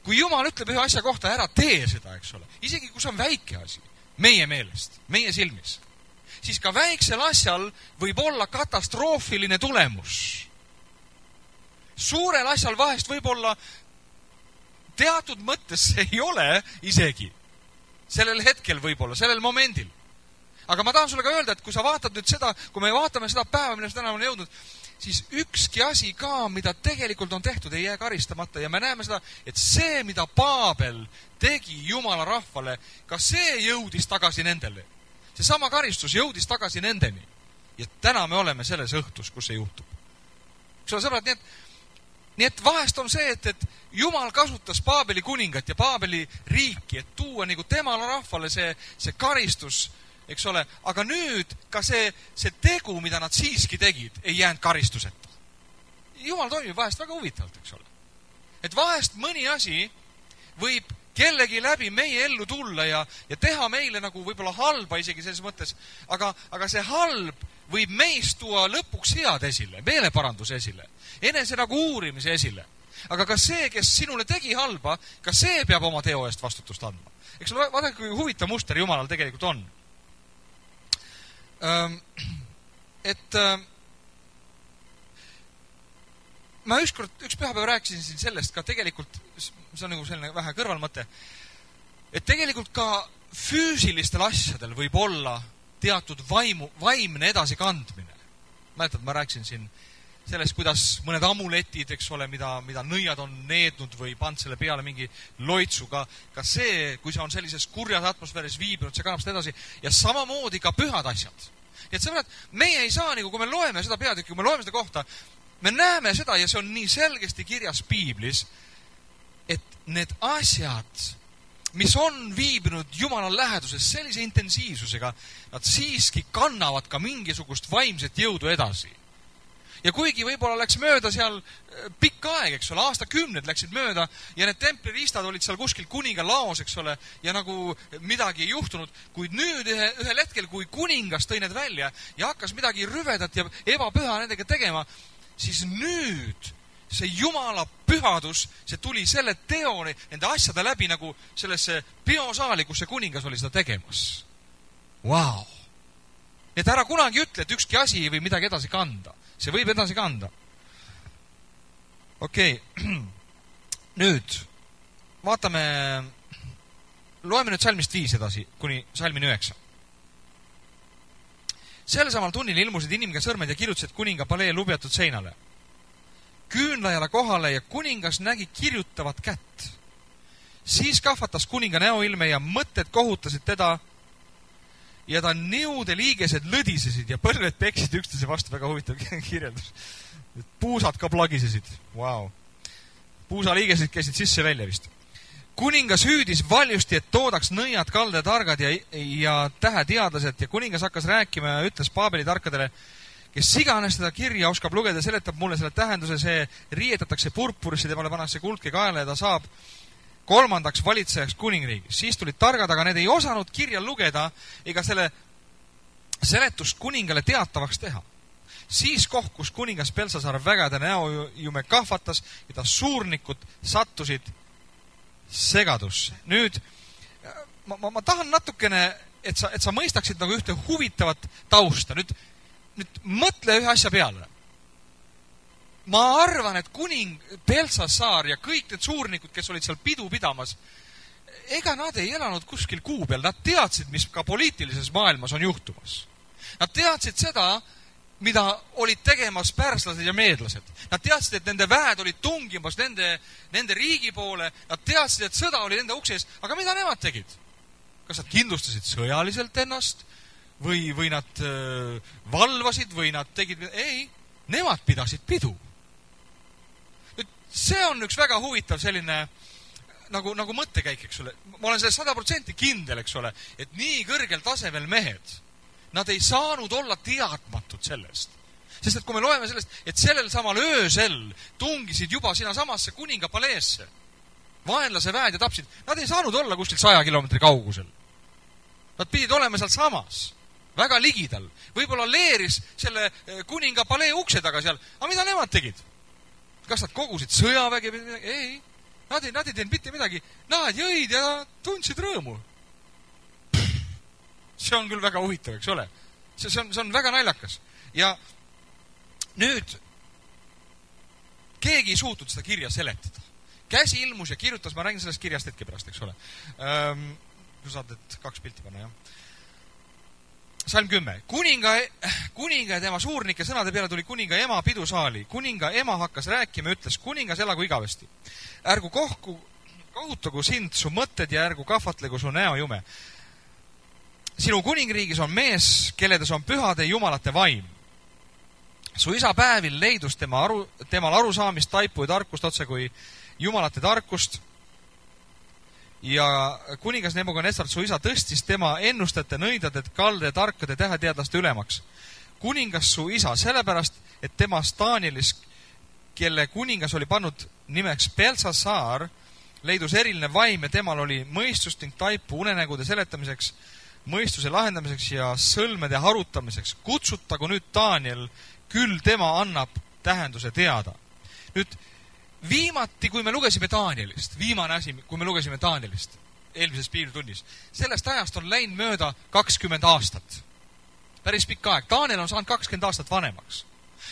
Kui Jumal ütleb ühe asja kohta, ära tee seda, eks ole. Isegi kui see on väike asi, meie meelest, meie silmis, siis ka väiksel asjal võib olla katastroofiline tulemus. Suurel asjal vahest võib olla teatud mõttes see ei ole isegi. Sellel hetkel võib-olla, sellel momendil. Aga ma tahan sulle ka öelda, et kui sa vaatad nüüd seda, kui me vaatame seda päeva, millest täna on jõudnud, siis ükski asi ka, mida tegelikult on tehtud, ei jää karistamata. Ja me näeme seda, et see, mida Paabel tegi Jumala rahvale, ka see jõudis tagasi nendele. See sama karistus jõudis tagasi nendeni. Ja täna me oleme selles õhtus, kus see juhtub. Eks ole, sõbrad, nii et vahest on see, et Jumal kasutas Paabeli kuningat ja Paabeli riiki, et tuua nagu temale rahvale see karistus, eks ole, aga nüüd ka see tegu, mida nad siiski tegid, ei jäänud karistuseta. Jumal toimib vahest väga huvitavalt, eks ole. Et vahest mõni asi võib kellegi läbi meie ellu tulla ja teha meile nagu võib-olla halba isegi selles mõttes, aga see halb võib meist tuua lõpuks head esile, meeleparanduse esile, enese nagu uurimise esile. Aga ka see, kes sinule tegi halba, ka see peab oma teo eest vastutust andma. Eks vaadake, kui huvitav muster Jumalal tegelikult on. Ma üks pühapäev rääkisin siin sellest ka tegelikult, see on nagu selline vähe kõrvalmõte, et tegelikult ka füüsilistel asjadel võib olla teatud vaimne edasikandmine. Mäletad, ma rääkisin siin sellest, kuidas mõned amuletid, eks ole, mida nõiad on neednud või pand selle peale mingi loitsuga, ka see, kui see on sellises kurjas atmosfääris viibinud, see kannab seda edasi ja samamoodi ka pühad asjad. Nii et sõbrad, meie ei saa, kui me loeme seda peatükki, kui me loeme seda kohta, me näeme seda ja see on nii selgesti kirjas Piiblis, et need asjad, mis on viibinud Jumala läheduses sellise intensiivsusega, nad siiski kannavad ka mingisugust vaimset jõudu edasi. Ja kuigi võib-olla läks mööda seal pikka aeg, eks ole, aastakümned läksid mööda ja need templiriistad olid seal kuskil kuninga laos, eks ole, ja nagu midagi ei juhtunud, kuid nüüd ühel hetkel, kui kuningas tõi need välja ja hakkas midagi rüvedat ja ebapüha nendega tegema, siis nüüd see Jumala pühadus, see tuli selle teoni, nende asjade läbi nagu sellesse peosaali, kus see kuningas oli seda tegemas. Vau! Et ära kunagi ütle, et ükski asi ei või midagi edasi kanda. See võib edasi kanda. Okei. Nüüd, vaatame, loeme nüüd salmist 5 edasi, kuni salmini 9. Sel samal tunnil ilmusid inimga sõrmed ja kirjutasid kuninga palee lubjatud seinale. Küünlajale kohale ja kuningas nägi kirjutavat kätt. Siis kahvatas kuninga näoilme ja mõtted kohutasid teda ja ta niude liigesed lõdisesid ja põlved peksid üksteise vastu. Väga huvitav kirjeldus. Puusad ka plagisesid. Wow. Puusaliigesed käisid sisse välja vist. Kuningas hüüdis valjusti, et toodaks nõiad, kalde targad ja täheteadlased ja kuningas hakkas rääkima ja ütles Paabeli tarkadele, kes iganes seda kirja oskab lugeda, seletab mulle selle tähenduse, see riietatakse purpurisse, temale pannakse kuldke kaela ja ta saab 3. valitsejaks kuningriigis. Siis tulid targad, aga need ei osanud kirja lugeda ega selle seletust kuningale teatavaks teha. Siis kohkus kuningas Belsasar vägede näojume kahvatas ja ta suurnikud sattusid segadusse. Nüüd, ma tahan natukene, et sa mõistaksid nagu ühte huvitavat tausta. Nüüd mõtle ühe asja peale. Ma arvan, et kuning Belsasar ja kõik need suurnikud, kes olid seal pidu pidamas, ega nad ei elanud kuskil kuu peal. Nad teadsid, mis ka poliitilises maailmas on juhtumas. Nad teadsid seda, mida olid tegemas pärslased ja meedlased. Nad teadsid, et nende väed olid tungimas nende riigi poole. Nad teadsid, et sõda oli nende ukses. Aga mida nemad tegid? Kas nad kindlustasid sõjaliselt ennast? Või nad valvasid? Või nad tegid... Ei, nemad pidasid pidu. See on üks väga huvitav selline nagu mõttekäik, eks ole. Ma olen selles 100% kindel, eks ole, et nii kõrgel tasemel mehed, nad ei saanud olla teadmatud sellest. Sest et kui me loeme sellest, et sellel samal öösel tungisid juba sinna samasse kuninga paleesse, vaenlase väed ja tapsid, nad ei saanud olla kuskil 100 kilomeetri kaugusel. Nad pidid olema seal samas, väga ligidal. Võib-olla leeris selle kuninga palee ukse taga seal. Aga mida nemad tegid? Kas nad kogusid sõjavägi? Ei, nad ei teinud mitte midagi. Nad jõid ja tundsid rõõmu. See on küll väga huvitav, eks ole. See on väga naljakas. Ja nüüd keegi ei suutnud seda kirja seletada. käsi ilmus ja kirjutas, ma räägin sellest kirjast hetke pärast, eks ole. Kui saad need 2 pilti panna, jah. Salm 10. Kuninga ja tema suurnike sõnade peale tuli kuninga ema pidusaali. Kuninga ema hakkas rääkima ja ütles, kuningas elagu igavesti. Ärgu kohutagu sind su mõtted ja ärgu kahvatlegu su näojume. Sinu kuningriigis on mees, kelledes on pühade jumalate vaim. Su isa päevil leidus temal arusaamist, taipu ja tarkust, otse kui jumalate tarkust. Ja kuningas Nebukadnetsar, su isa tõstis tema ennustajate nõidade, kalde, tarkade täheteadlaste ülemaks. Kuningas su isa, sellepärast, et temast Danielis, kelle kuningas oli pannud nimeks Beltsasaar, leidus eriline vaim ja temal oli mõistust ning taipu unenägude seletamiseks, mõistuse lahendamiseks ja sõlmede harutamiseks. Kutsutagu nüüd Daniel, küll tema annab tähenduse teada. Nüüd, viimati, kui me lugesime Danielist, viimane asi, kui me lugesime Danielist eelmises piiblitunnis, sellest ajast on läinud mööda 20 aastat. Päris pikk aeg. Daniel on saanud 20 aastat vanemaks.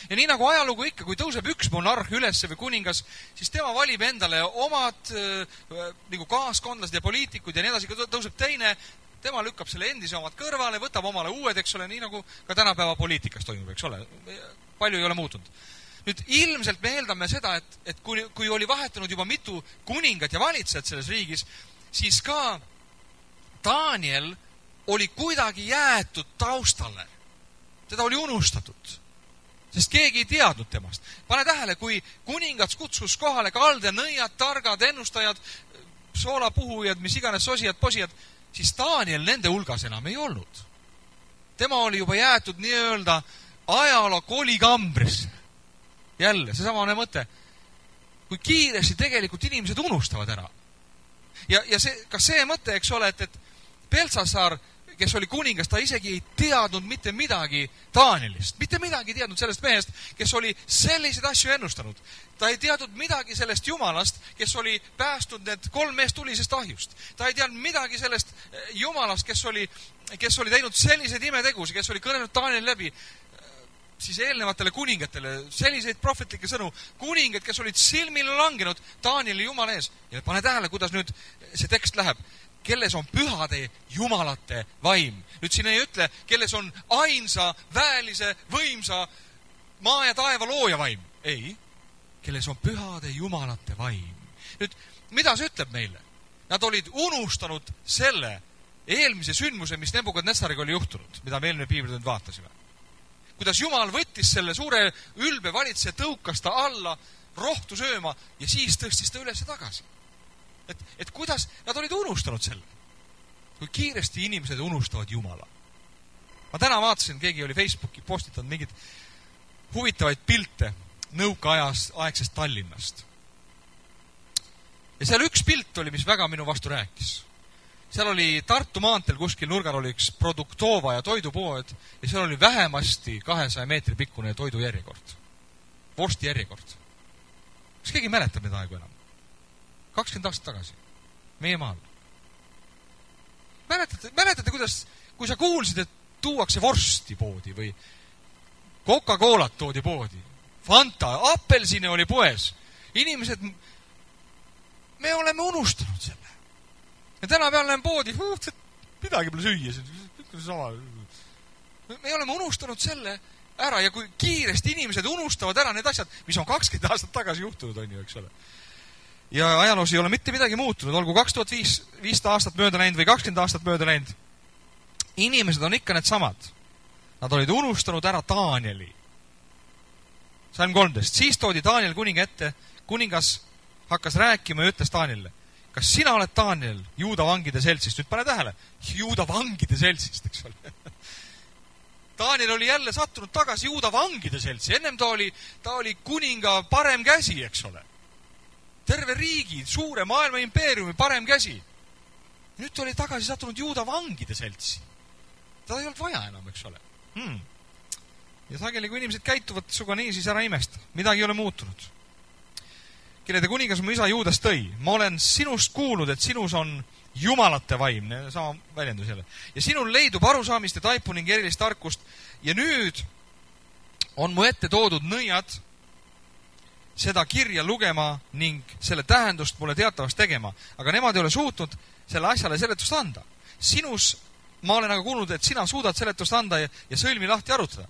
Ja nii nagu ajalugu ikka, kui tõuseb üks monarh ülesse või kuningas, siis tema valib endale omad nagu kaaskondlased ja poliitikud ja nii edasi, kui tõuseb teine, tema lükkab selle endise omad kõrvale, võtab omale uued, eks ole, nii nagu ka tänapäeva poliitikas toimub, eks ole. Palju ei ole muutunud. Nüüd ilmselt me eeldame seda, et kui oli vahetunud juba mitu kuningat ja valitsejat selles riigis, siis ka Daniel oli kuidagi jäetud taustale. Teda oli unustatud, sest keegi ei teadnud temast. Pane tähele, kui kuningats kutsus kohale kalde, nõiad, targad, ennustajad, soolapuhujad, mis iganes sosijad, posijad, siis Daniel nende hulgas enam ei olnud. Tema oli juba jäetud nii-öelda ajaloo kolikambrisse. Jälle, see samane mõte. Kui kiiresti tegelikult inimesed unustavad ära. Ja see mõte, eks ole, et Beltsasaar, kes oli kuningas, ta isegi ei teadnud mitte midagi Danielist. Mitte midagi ei teadnud sellest mehest, kes oli selliseid asju ennustanud. Ta ei teadnud midagi sellest jumalast, kes oli päästnud need 3 meest tulisest ahjust. Ta ei teadnud midagi sellest jumalast, kes oli teinud selliseid imetegusi, kes oli kõnelenud Daniel läbi siis eelnevatele kuningatele, selliseid prohvetlikke sõnu, kuningad, kes olid silmile langenud Danieli jumala ees. Ja pane tähele, kuidas nüüd see tekst läheb. Kelles on pühade jumalate vaim. Nüüd siin ei ütle, kelles on ainsa, väelise, võimsa maa ja taeva looja vaim. Ei, kelles on pühade jumalate vaim. Nüüd, mida see ütleb meile? Nad olid unustanud selle eelmise sündmuse, mis Nebukadnetsariga oli juhtunud, mida me eelmine piiblitund vaatasime. Kuidas Jumal võttis selle suure ülbe valitseja, tõukas ta alla, rohtu sööma ja siis tõstis ta üles tagasi. Et kuidas nad olid unustanud selle. Kui kiiresti inimesed unustavad Jumala. Ma täna vaatasin, keegi oli Facebooki postitanud mingid huvitavaid pilte nõukaaegsest Tallinnast. Ja seal üks pilt oli, mis väga minu vastu rääkis. Seal oli Tartu maanteel kuskil nurgal oli üks Produktova ja toidupood ja seal oli vähemasti 200 meetri pikkune toidujärjekord. Vorsti järjekord. Kas keegi mäletab neid aegu enam? 20 aastat tagasi. Meie maal. Mäletate, kuidas, kui sa kuulsid, et tuuakse vorsti poodi või Coca-Colat toodi poodi, Fanta, appelsine oli poes. Inimesed, me oleme unustanud selle. Ja täna peal lähen poodi, midagi pole süüa. Me oleme unustanud selle ära ja kui kiiresti inimesed unustavad ära need asjad, mis on 20 aastat tagasi juhtunud, on ju, eks ole. Ja ajaloos ei ole mitte midagi muutunud, olgu 2005 aastat mööda läinud või 20 aastat mööda läinud. Inimesed on ikka need samad. Nad olid unustanud ära Danieli. Salm 13. Siis toodi Daniel kuninga ette, kuningas hakkas rääkima ja ütles Danielile, kas sina oled Daniel Juuda vangide seltsist? Nüüd pane tähele, Juuda vangide seltsist, eks ole. Daniel oli jälle sattunud tagasi Juuda vangide seltsi. Ennem ta oli kuninga parem käsi, eks ole. Terve riigi, suure maailma impeeriumi parem käsi. Nüüd ta oli tagasi sattunud Juuda vangide seltsi. Ta ei olnud vaja enam, eks ole. Ja sageli, kui inimesed käituvad suga nii, siis ära imesta. Midagi ei ole muutunud. Kellede kuningas mu isa Juudas tõi. Ma olen sinust kuulnud, et sinus on jumalate vaim. Sama väljendus jälle. Ja sinul leidub arusaamist ja taipu ning erilist tarkust. Ja nüüd on mu ette toodud nõiad, seda kirja lugema ning selle tähendust mulle teatavaks tegema. Aga nemad ei ole suutnud selle asjale seletust anda. Sinus, ma olen aga kuulnud, et sina suudad seletust anda ja sõlmi lahti arutada.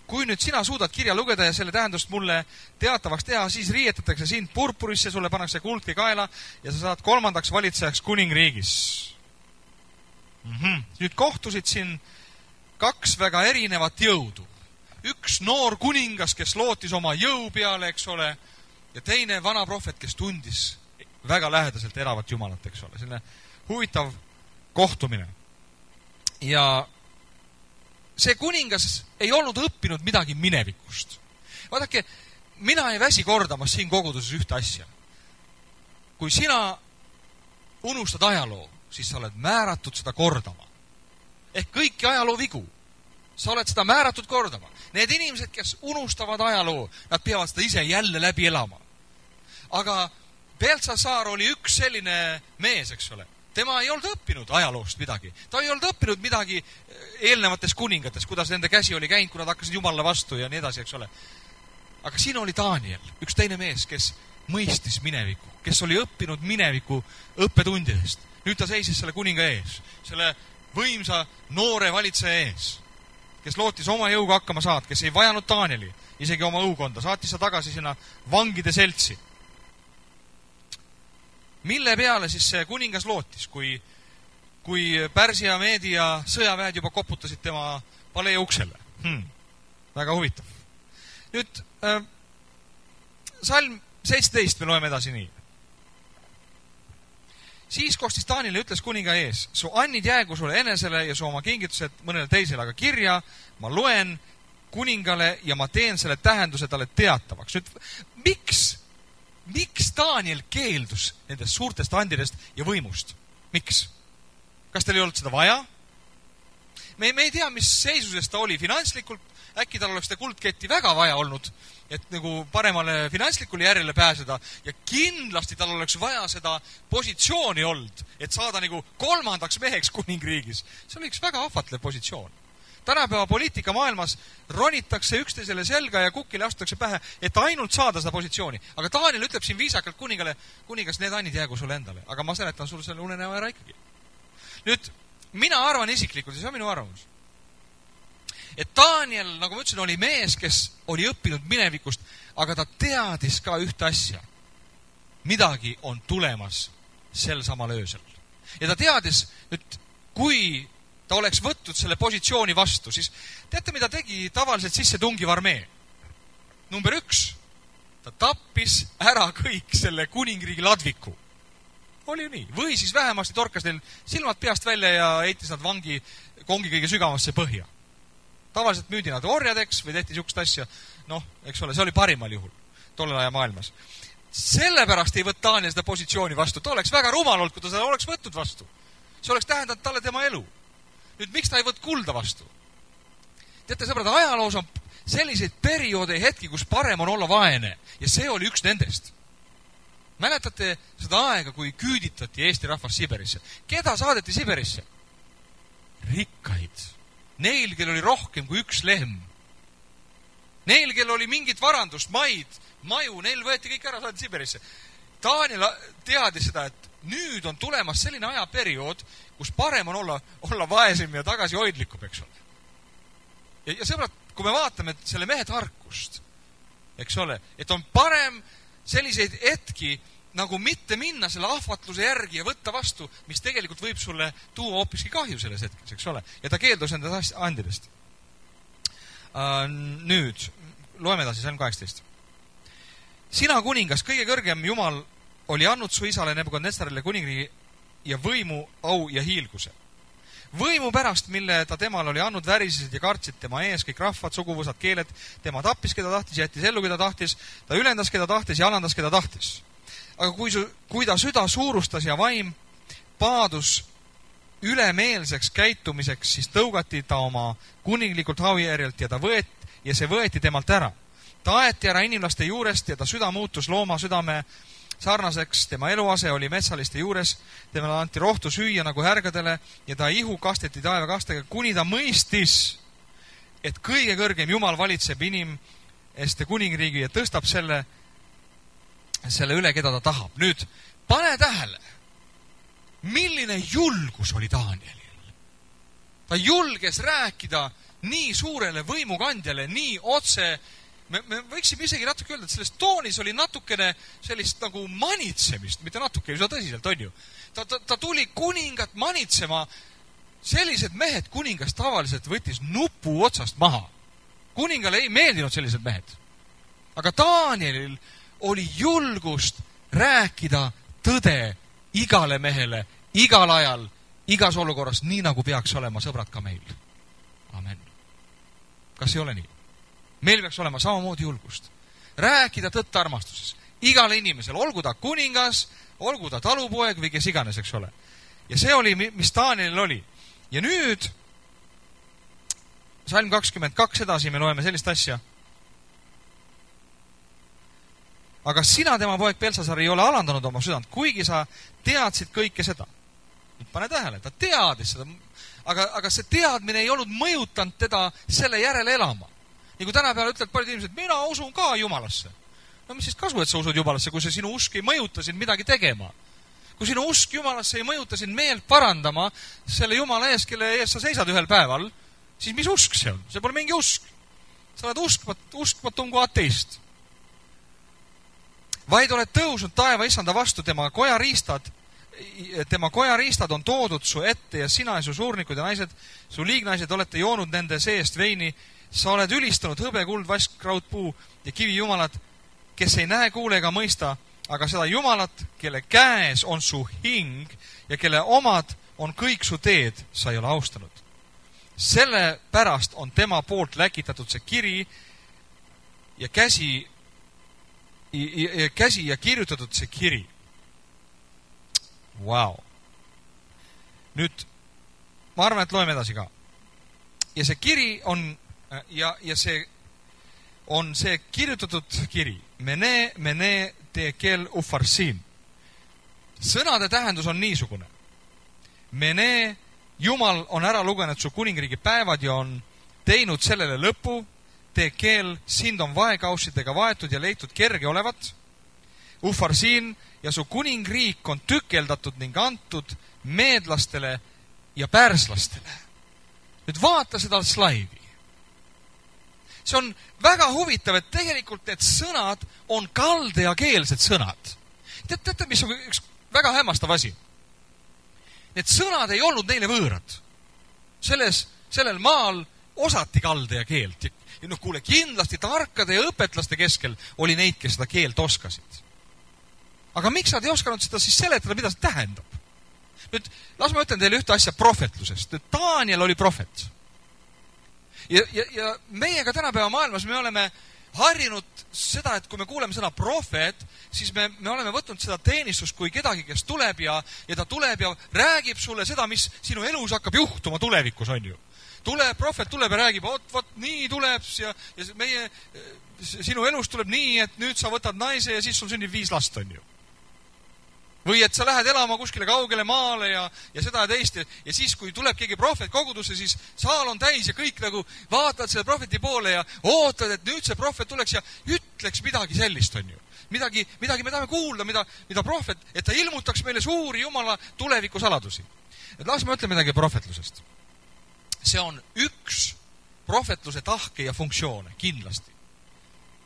Kui nüüd sina suudad kirja lugeda ja selle tähendust mulle teatavaks teha, siis riietatakse sind purpurisse, sulle pannakse kuldki kaela ja sa saad 3. valitsejaks kuningriigis. Nüüd kohtusid siin 2 väga erinevat jõudu. Üks noor kuningas, kes lootis oma jõu peale, eks ole, ja teine vana prohvet, kes tundis väga lähedaselt elavat Jumalat, eks ole. Selline huvitav kohtumine. Ja see kuningas ei olnud õppinud midagi minevikust. Vaadake, mina ei väsi kordamas siin koguduses ühte asja. Kui sina unustad ajaloo, siis sa oled määratud seda kordama. Ehk kõiki ajaloo vigu. Sa oled seda määratud kordama. Need inimesed, kes unustavad ajaloo, nad peavad seda ise jälle läbi elama. Aga Beltsasaar oli üks selline mees, eks ole. Tema ei olnud õppinud ajaloost midagi. Ta ei olnud õppinud midagi eelnevates kuningates, kuidas nende käsi oli käinud, kui nad hakkasid Jumalale vastu ja nii edasi, eks ole. Aga siin oli Daniel, üks teine mees, kes mõistis mineviku, kes oli õppinud mineviku õppetundidest. Nüüd ta seisis selle kuninga ees, selle võimsa noore valitseja ees, kes lootis oma jõuga hakkama saada, kes ei vajanud Danieli, isegi oma õukonda, saatis sa tagasi sinna vangide seltsi. Mille peale siis see kuningas lootis, kui Pärsia Meedia sõjaväed juba koputasid tema palee uksele? Väga huvitav. Nüüd, salm 17 me loeme edasi nii. Siis kostis Daniel ja ütles kuninga ees, su annid jäägu sulle enesele ja su oma kingitused mõnele teisele, aga kirja ma loen kuningale ja ma teen selle tähenduse talle teatavaks. Nüüd, miks Daniel keeldus nendest suurtest andidest ja võimust? Miks? Kas teil ei olnud seda vaja? Me ei tea, mis seisuses ta oli finantslikult. Äkki tal oleks seda kuldketti väga vaja olnud, et nagu paremale finantslikule järjele pääseda. Ja kindlasti tal oleks vaja seda positsiooni olnud, et saada nagu 3. meheks kuningriigis. See oli üks väga ahvatlev positsioon. Tänapäeva poliitika maailmas ronitakse üksteisele selga ja kukile astutakse pähe, et ainult saada seda positsiooni. Aga Daniel ütleb siin viisakalt kuningale, kuningas, need annid jäägu sulle endale. Aga ma seletan sulle selle unenäo ära ikkagi. Nüüd, mina arvan isiklikult, see on minu arvamus, et Daniel, nagu ma ütlesin, oli mees, kes oli õppinud minevikust, aga ta teadis ka ühte asja. Midagi on tulemas sel samal öösel. Ja ta teadis, et kui ta oleks võtnud selle positsiooni vastu, siis teate, mida tegi tavaliselt sisse tungiv armee? Number 1. Ta tappis ära kõik selle kuningriigi ladviku. Oli ju nii. Või siis vähemasti torkas neil silmad peast välja ja heitis nad vangi kongi kõige sügavasse põhja. Tavaliselt müüdi nad orjadeks või tehti niisugust asja. Noh, eks ole, see oli parimal juhul tollel aja maailmas. Sellepärast ei võtta Daniel seda positsiooni vastu. Ta oleks väga rumal olnud, kui ta seda oleks võtnud vastu. See oleks tähendanud talle tema elu. Nüüd, miks ta ei võt kulda vastu? Teate, sõbrad, ajaloos on selliseid perioode ja hetki, kus parem on olla vaene. Ja see oli üks nendest. Mäletate seda aega, kui küüditati Eesti rahvas Siberisse? Keda saadeti Siberisse? Rikkaid. Neil, kel oli rohkem kui üks lehm. Neil, kel oli mingit varandust, maju, neil võeti kõik ära, saadi Siberisse. Daniel teadis seda, et nüüd on tulemas selline ajaperiood, kus parem on olla vaesem ja tagasihoidlikum, eks ole. Ja sõbrad, kui me vaatame selle mehe tarkust, eks ole, et on parem selliseid hetki, nagu mitte minna selle ahvatluse järgi ja võtta vastu, mis tegelikult võib sulle tuua hoopiski kahju selles hetkes, eks ole. Ja ta keeldus nendest andidest. Nüüd, loeme edasi, salm 18. Sina kuningas, kõige kõrgem Jumal oli andnud su isale Nebukadnetsarile kuningriigi ja võimu, au ja hiilguse. Võimu pärast, mille ta temal oli andnud, värisesid ja kartsid tema ees kõik rahvad, suguvõsad, keeled. Tema tappis, keda tahtis, jättis ellu, keda tahtis. Ta ülendas, keda tahtis ja alandas, keda tahtis. Aga kui ta süda suurustas ja vaim paadus ülemeelseks käitumiseks, siis tõugati ta oma kuninglikult haujärjelt ja see võeti temalt ära. Ta aeti ära inimlaste juurest ja ta süda muutus looma südame sarnaseks. Tema eluase oli metsaliste juures, temale anti rohtu süüa nagu härgadele ja ta ihu kasteti taevakastega, kuni ta mõistis, et kõige kõrgem Jumal valitseb inimeste kuningriigi ja tõstab selle selle üle, keda ta tahab. Nüüd, pane tähele, milline julgus oli Danielil. Ta julges rääkida nii suurele võimukandjale, nii otse. Me võiksime isegi natuke öelda, et selles toonis oli natukene sellist nagu manitsemist, mitte natuke, seda tõsiselt on ju. Ta tuli kuningat manitsema. Sellised mehed kuningas tavaliselt võttis nupu otsast maha. Kuningale ei meeldinud sellised mehed. Aga Danielil oli julgust rääkida tõde igale mehele, igal ajal, igas olukorras, nii nagu peaks olema sõbrad ka meil. Amen. Kas ei ole nii? Meil peaks olema samamoodi julgust. Rääkida tõtt armastuses. Igale inimesel, olgu ta kuningas, olgu ta talupoeg või kes iganes, eks ole. Ja see oli, mis Danielil oli. Ja nüüd, salm 22 edasi, me loeme sellist asja. Aga sina, tema poeg Belsasar, ei ole alandanud oma südant, kuigi sa teadsid kõike seda. Pane tähele, ta teadis seda, aga see teadmine ei olnud mõjutanud teda selle järele elama. Nii kui tänapäeval ütled paljud inimesed, mina usun ka Jumalasse. No mis siis kasu, et sa usud Jumalasse, kui see sinu usk ei mõjuta sind midagi tegema? Kui sinu usk Jumalasse ei mõjuta sind meelt parandama selle Jumala ees, kelle ees sa seisad ühel päeval, siis mis usk see on? See pole mingi usk. Sa oled uskmatum kui ateist. Vaid oled tõusnud taeva isanda vastu, tema kojariistad on toodud su ette ja sina ja su suurnikud ja naised, su liignaised olete joonud nende seest veini. Sa oled ülistanud hõbe, kuld, vask, raudpuu ja kivi jumalad, kes ei näe, kuule ega mõista, aga seda Jumalat, kelle käes on su hing ja kelle omad on kõik su teed, sa ei ole austanud. Selle pärast on tema poolt läkitatud see kiri ja käsi ja kirjutatud see kiri. Wow. Nüüd, ma arvan, et loeme edasi ka. Ja see kiri on ja see on see kirjutatud kiri. Mene tekel ufarsin. Sõnade tähendus on niisugune. Mene, Jumal on ära lugenud su kuningriigi päevad ja on teinud sellele lõpu. Tekel, sind on vaekaussidega vaetud ja leitud kerge olevat. Ufarsin ja su kuningriik on tükeldatud ning antud meedlastele ja pärslastele. Nüüd vaata seda slaidi. See on väga huvitav, et tegelikult need sõnad on kaldeakeelsed sõnad. Teate, mis on üks väga hämmastav asi? Need sõnad ei olnud neile võõrad. Sellel maal osati kaldea keelt. Ja noh, kuule, kindlasti tarkade ja õpetlaste keskel oli neid, kes seda keelt oskasid. Aga miks nad ei oskanud seda siis seletada, mida see tähendab? Nüüd, las ma ütlen teile ühte asja prohvetlusest. Nüüd, Daniel oli prohvet. Ja meiega tänapäeva maailmas me oleme harjunud seda, et kui me kuuleme sõna prohvet, siis me oleme võtnud seda teenistust kui kedagi, kes tuleb ja ta tuleb ja räägib sulle seda, mis sinu elus hakkab juhtuma tulevikus, on ju. Prohvet tuleb ja räägib, vot nii tuleb ja sinu elus tuleb nii, et nüüd sa võtad naise ja siis sul sünnib 5 last, on ju. Või et sa lähed elama kuskile kaugele maale ja seda ja teist ja siis, kui tuleb keegi prohvet kogudusse, siis saal on täis ja kõik nagu vaatavad selle prohveti poole ja ootavad, et nüüd see prohvet tuleks ja ütleks midagi sellist, on ju. Midagi me tahame kuulda, mida prohvet, et ta ilmutaks meile suuri Jumala tuleviku saladusi. Et las ma ütlen midagi prohvetlusest. See on üks prohvetluse tahke ja funktsioone, kindlasti.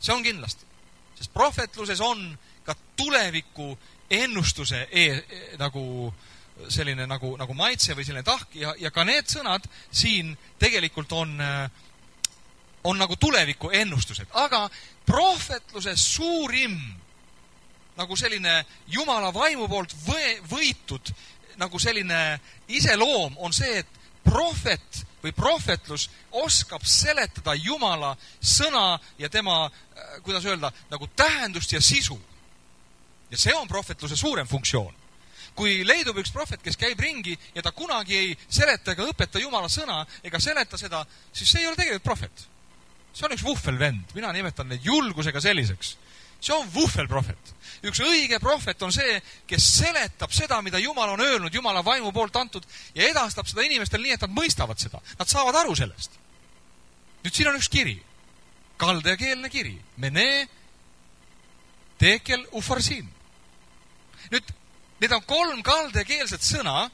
See on kindlasti. Sest prohvetluses on ka tuleviku ennustuse nagu selline nagu maitse või selline tahk ja ka need sõnad siin tegelikult on nagu tuleviku ennustused. Aga prohvetluse suurim nagu selline Jumala vaimu poolt võitud nagu selline iseloom on see, et prohvet või prohvetlus oskab seletada Jumala sõna ja tema, kuidas öelda, nagu tähendust ja sisu. Ja see on prohvetluse suurem funktsioon. Kui leidub üks prohvet, kes käib ringi ja ta kunagi ei seleta ega õpeta Jumala sõna ega seleta seda, siis see ei ole tegelikult prohvet. See on üks vuhvelvend. Mina nimetan neid julgusega selliseks. See on vuhvelprohvet. Üks õige prohvet on see, kes seletab seda, mida Jumal on öelnud, Jumala vaimu poolt antud ja edastab seda inimestel nii, et nad mõistavad seda. Nad saavad aru sellest. Nüüd siin on üks kiri. Kaldeakeelne kiri. Mene teekel, ufarsiin. Nüüd, need on 3 kaldekeelset sõna,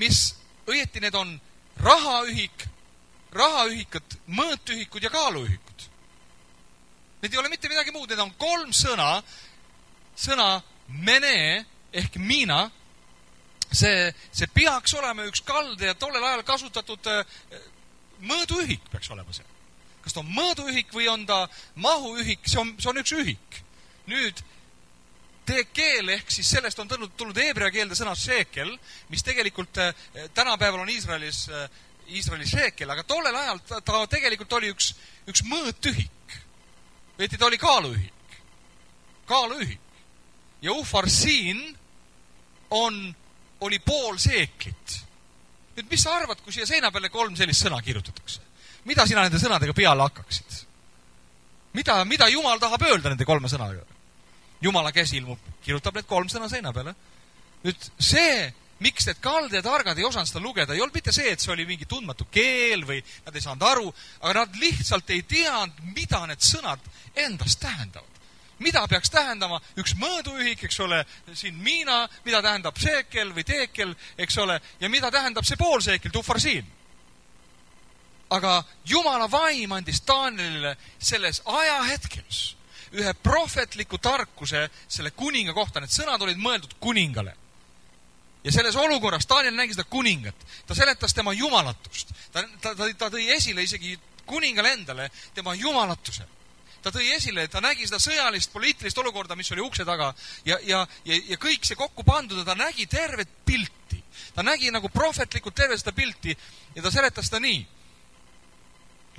mis õieti need on rahaühik, rahaühikud, mõõtühikud ja kaaluühikud. Need ei ole mitte midagi muud, need on 3 sõna mene ehk miina. See peaks olema üks kalde ja tollel ajal kasutatud mõõduühik peaks olema see. Kas ta on mõõduühik või on ta mahuühik, see on üks ühik. Nüüd, teekeel ehk siis sellest on tulnud heebrea keelde sõna shekel, mis tegelikult tänapäeval on Iisraelis shekel, aga tollel ajal ta tegelikult oli üks mõõtühik. Võeti ta oli kaaluühik. Kaaluühik. Ja ufarsiin oli pool seeklit. Nüüd, mis sa arvad, kui siia seina peale 3 sellist sõna kirjutatakse? Mida sina nende sõnadega peale hakkaksid? Mida Jumal tahab öelda nende 3 sõnaga? Jumala käsi ilmub, kirjutab need 3 sõna seina peale. Nüüd see, miks need kalde ja targad ei osanud seda lugeda, ei olnud mitte see, et see oli mingi tundmatu keel või nad ei saanud aru, aga nad lihtsalt ei teadnud, mida need sõnad endast tähendavad. Mida peaks tähendama üks mõõduühik, eks ole, siin miina, mida tähendab shekel või teekel, eks ole, ja mida tähendab see pool seeklit, ufarsiin. Aga Jumala vaim andis Danielile selles ajahetkels ühe prohvetliku tarkuse selle kuninga kohta. Need sõnad olid mõeldud kuningale. Ja selles olukorras Daniel nägi seda kuningat. Ta seletas tema jumalatust. Ta tõi esile isegi kuningale endale tema jumalatuse. Ta tõi esile, et ta nägi seda sõjalist, poliitilist olukorda, mis oli ukse taga ja kõik see kokku pandud ja ta nägi tervet pilti. Ta nägi nagu prohvetlikult terve seda pilti ja ta seletas seda nii.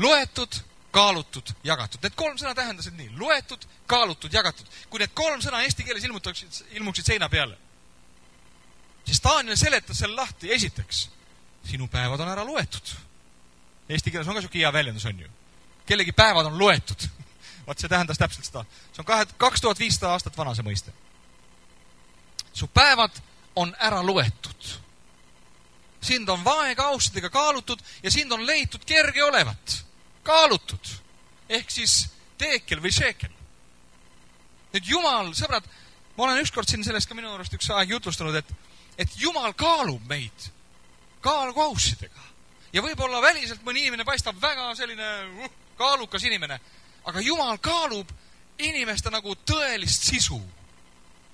Loetud, kaalutud, jagatud. Need 3 sõna tähendasid nii. Loetud, kaalutud, jagatud. Kui need 3 sõna eesti keeles ilmuksid seina peale, siis Daniel seletas selle lahti. Esiteks, sinu päevad on ära loetud. Eesti keeles on ka siuke hea väljendus, on ju. Kellegi päevad on loetud. Vaat see tähendas täpselt seda. See on 2500 aastat vana see mõiste. Su päevad on ära loetud. Sind on vaekausidega kaalutud ja sind on leitud kerge olevat. Kaalutud. Ehk siis teekel või shekel. Nüüd Jumal, sõbrad, ma olen ükskord siin sellest ka minu arust üks aeg jutlustanud, et Jumal kaalub meid kaalukausidega. Ja võib-olla väliselt mõni inimene paistab väga selline kaalukas inimene, aga Jumal kaalub inimeste nagu tõelist sisu.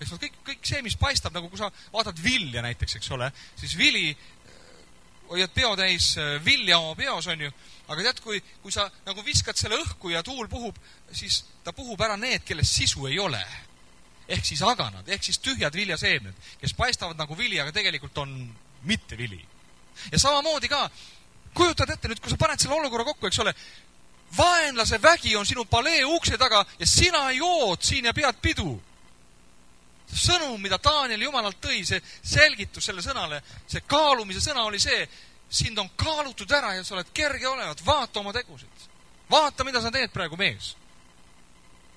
Eks kõik see, mis paistab, nagu kui sa vaatad vilja näiteks, eks ole, siis vili hoiad peo täis vilja oma peos, on ju, aga tead, kui sa nagu viskad selle õhku ja tuul puhub, siis ta puhub ära need, kelles sisu ei ole. Ehk siis aganad, ehk siis tühjad viljaseemned, kes paistavad nagu vili, aga tegelikult on mitte vili. Ja samamoodi ka, kujutad ette nüüd, kui sa paned selle olukorra kokku, eks ole, vaenlase vägi on sinu palee ukse taga ja sina jood siin ja pead pidu. See sõnum, mida Daniel Jumalalt tõi, see selgitus selle sõnale, see kaalumise sõna oli see, sind on kaalutud ära ja sa oled kerge olevat, vaata oma tegusid. Vaata, mida sa teed praegu mees.